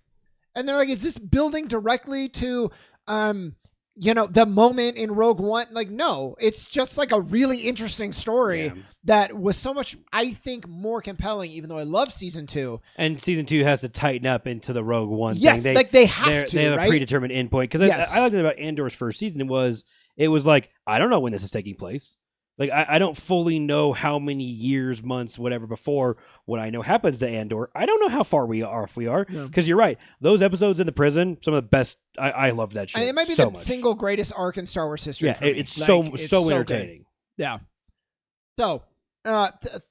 and they're like, is this building directly to the moment in Rogue One? Like, no, it's just like a really interesting story that was so much, I think, more compelling, even though I love season 2. And season 2 has to tighten up into the Rogue One yes, thing. They have to, They have right? a predetermined endpoint. Because I liked it about Andor's first season it was like, I don't know when this is taking place. Like, I don't fully know how many years, months, whatever before what I know happens to Andor. I don't know how far we are, if we are. Because you're right. Those episodes in the prison, some of the best. I love that shit. It might be so the much. single greatest arc in Star Wars history. Yeah, for me. it's Like, so good. entertaining. Yeah. So,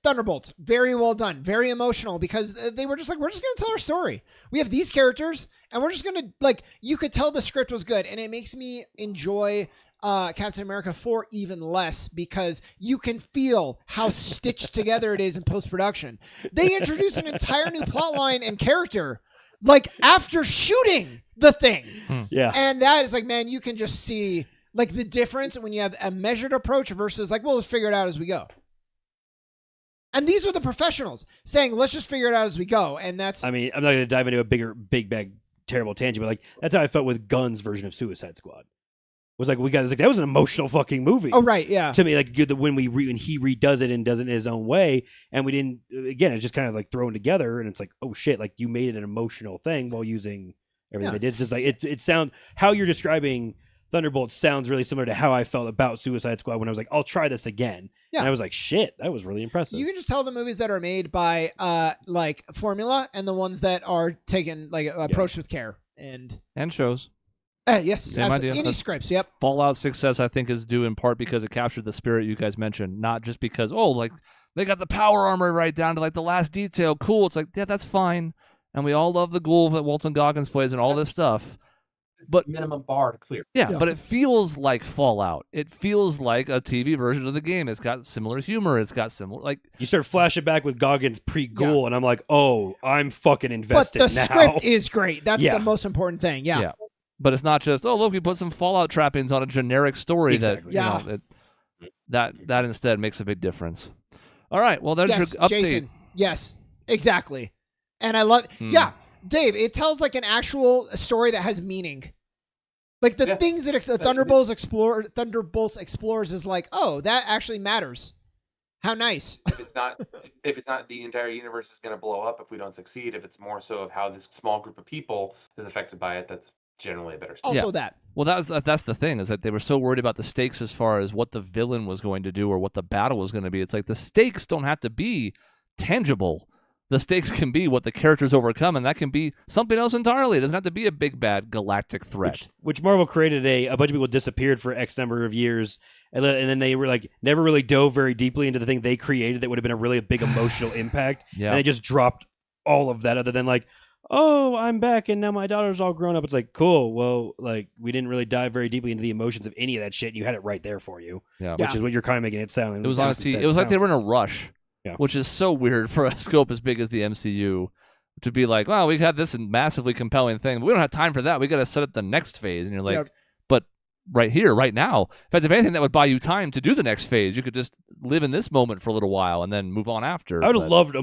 Thunderbolts, very well done, very emotional, because they were just like, we're just going to tell our story. We have these characters, and we're just going to, like, you could tell the script was good, and it makes me enjoy Captain America 4 even less, because you can feel how stitched together it is in post-production. They introduce an entire new plot line and character, like, after shooting the thing. Yeah. And that is like, man, you can just see, like, the difference when you have a measured approach versus, like, well, let's figure it out as we go. And these are the professionals saying, let's just figure it out as we go. And that's... I mean, I'm not going to dive into a big bag, terrible tangent, but, like, that's how I felt with Gunn's version of Suicide Squad. Was like, that was an emotional fucking movie. Oh, right, yeah. To me, like, when he redoes it and does it in his own way, and we didn't, again, it's just kind of like thrown together, and it's like, oh shit, like, you made it an emotional thing while using everything they did. It's just like, it sound, how you're describing Thunderbolt sounds really similar to how I felt about Suicide Squad when I was like, I'll try this again. Yeah. And I was like, shit, that was really impressive. You can just tell the movies that are made by like formula and the ones that are taken, like, approached with care. And shows. Yes, Same idea. Any scripts, yep. Fallout's success, I think, is due in part because it captured the spirit you guys mentioned, not just because, like, they got the power armor right down to, like, the last detail. Cool. It's like, yeah, that's fine. And we all love the ghoul that Walton Goggins plays and all this stuff. But minimum bar to clear. Yeah, but it feels like Fallout. It feels like a TV version of the game. It's got similar humor. It's got similar, like, you start flashing back with Goggins pre-ghoul, and I'm like, oh, I'm fucking invested now. But the script is great. That's the most important thing. Yeah. But it's not just, look, we put some Fallout trappings on a generic story that that instead makes a big difference. All right, well, there's your update. Jason. Yes, exactly. And I love, Dave, it tells like an actual story that has meaning. Like the things that the Thunderbolts explores is like, oh, that actually matters. How nice. If it's not the entire universe is going to blow up if we don't succeed, if it's more so of how this small group of people is affected by it, that's generally a better story. Also that. Well, that's the thing, is that they were so worried about the stakes as far as what the villain was going to do or what the battle was going to be. It's like the stakes don't have to be tangible. The stakes can be what the characters overcome, and that can be something else entirely. It doesn't have to be a big, bad galactic threat. Which Marvel created a bunch of people disappeared for X number of years, and then they were like, never really dove very deeply into the thing they created that would have been a really big emotional impact. And they just dropped all of that other than like, oh, I'm back and now my daughter's all grown up. It's like, cool. Well, like, we didn't really dive very deeply into the emotions of any of that shit. And you had it right there for you, which is what you're kind of making it sound. It was honestly, it was like they were in a rush, which is so weird for a scope as big as the MCU to be like, well, we've had this massively compelling thing, but we don't have time for that. We got to set up the next phase. And you're like, but right here, right now. In fact, if anything, that would buy you time to do the next phase. You could just live in this moment for a little while and then move on after. I would have loved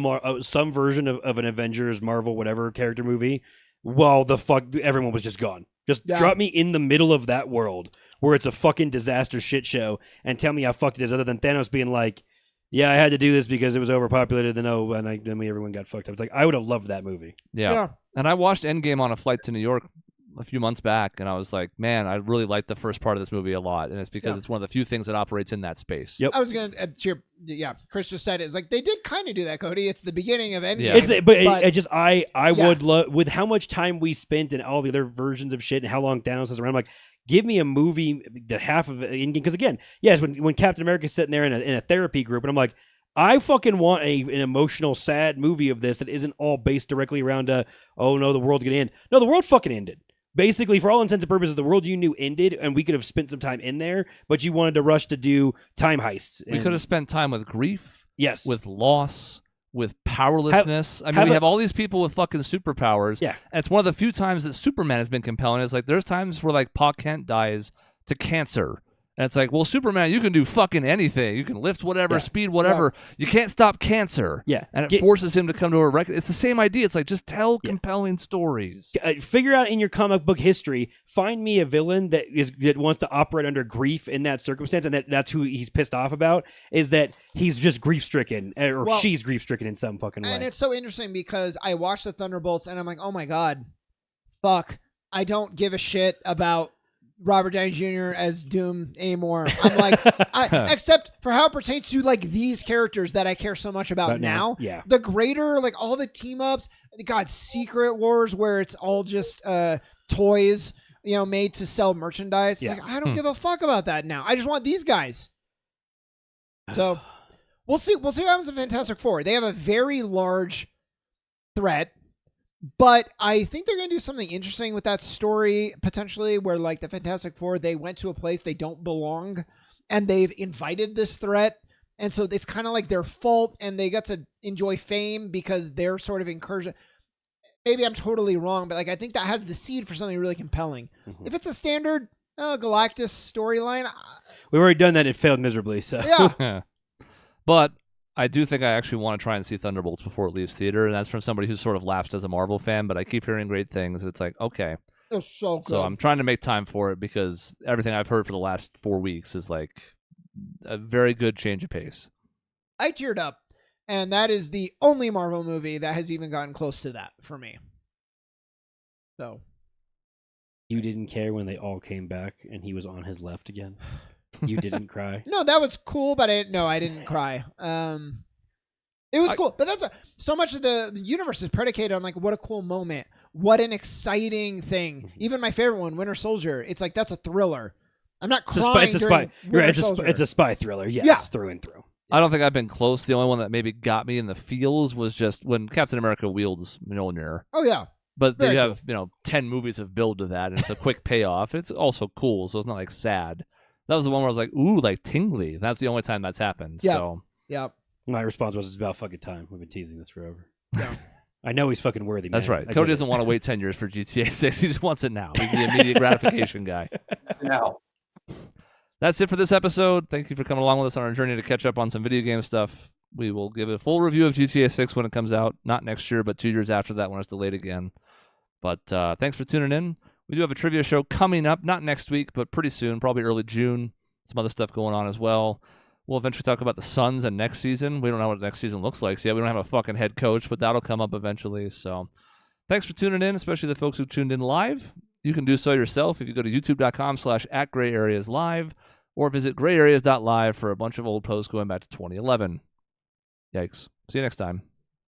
some version of an Avengers, Marvel, whatever character movie while the fuck everyone was just gone. Just drop me in the middle of that world where it's a fucking disaster shit show and tell me how fucked it is, other than Thanos being like, yeah, I had to do this because it was overpopulated. Then everyone got fucked up. It's like, I would have loved that movie. Yeah. And I watched Endgame on a flight to New York a few months back, and I was like, man, I really liked the first part of this movie a lot, and it's because it's one of the few things that operates in that space. I was going to cheer. Chris just said it. It's like they did kind of do that, Cody. It's the beginning of Endgame. I would love, with how much time we spent and all the other versions of shit and how long Thanos is around, I'm like, give me a movie, the half of it, because again, yes, when Captain America's sitting there in a therapy group, and I'm like, I fucking want an emotional, sad movie of this that isn't all based directly around, oh no, the world's gonna end. No, the world fucking ended. Basically, for all intents and purposes, the world you knew ended, and we could have spent some time in there, but you wanted to rush to do time heists. We could have spent time with grief, yes, with loss, with powerlessness. I mean, we have all these people with fucking superpowers. Yeah. And it's one of the few times that Superman has been compelling. It's like there's times where like Pa Kent dies to cancer. And it's like, well, Superman, you can do fucking anything. You can lift whatever, speed whatever. You can't stop cancer. Yeah. And it forces him to come to a record. It's the same idea. It's like, just tell compelling stories. Figure out in your comic book history, find me a villain that wants to operate under grief in that circumstance, and that's who he's pissed off about, is that he's just grief-stricken, or she's grief-stricken in some fucking way. And it's so interesting because I watched the Thunderbolts, and I'm like, oh my God, fuck, I don't give a shit about Robert Downey Jr. as Doom anymore. I'm like, except for how it pertains to like these characters that I care so much about now. Yeah. The greater, like all the team ups, God, Secret Wars, where it's all just toys, made to sell merchandise. Yeah. Like, I don't give a fuck about that now. I just want these guys. So we'll see. We'll see what happens in Fantastic Four. They have a very large threat. But I think they're going to do something interesting with that story, potentially, where, like, the Fantastic Four, they went to a place they don't belong, and they've invited this threat, and so it's kind of like their fault, and they got to enjoy fame because they're sort of incursion. Maybe I'm totally wrong, but, like, I think that has the seed for something really compelling. If it's a standard Galactus storyline... We've already done that, and it failed miserably, so... Yeah. But... I do think I actually want to try and see Thunderbolts before it leaves theater, and that's from somebody who's sort of lapsed as a Marvel fan, but I keep hearing great things. It's like, okay. It's so good. So I'm trying to make time for it because everything I've heard for the last 4 weeks is like a very good change of pace. I teared up, and that is the only Marvel movie that has even gotten close to that for me. So. You didn't care when they all came back and he was on his left again? You didn't cry? No, that was cool, but I didn't cry. It was cool, but that's so much of the universe is predicated on like what a cool moment, what an exciting thing. Even my favorite one, Winter Soldier, it's like that's a thriller. I'm not crying. It's a spy thriller, yes, through and through. I don't think I've been close. The only one that maybe got me in the feels was just when Captain America wields Mjolnir. Oh yeah. But they have 10 movies of build to that, and it's a quick payoff. It's also cool, so it's not like sad. That was the one where I was like, ooh, like tingly. That's the only time that's happened. Yeah. So. Yeah. My response was, it's about fucking time. We've been teasing this forever. Yeah. I know he's fucking worthy, man. That's right. Cody doesn't want to wait 10 years for GTA 6. He just wants it now. He's the immediate gratification guy. Now. That's it for this episode. Thank you for coming along with us on our journey to catch up on some video game stuff. We will give a full review of GTA 6 when it comes out. Not next year, but 2 years after that when it's delayed again. But thanks for tuning in. We do have a trivia show coming up, not next week, but pretty soon, probably early June. Some other stuff going on as well. We'll eventually talk about the Suns and next season. We don't know what next season looks like yet. We don't have a fucking head coach, but that'll come up eventually. So thanks for tuning in, especially the folks who tuned in live. You can do so yourself if you go to youtube.com/@grayareaslive or visit grayareas.live for a bunch of old posts going back to 2011. Yikes. See you next time.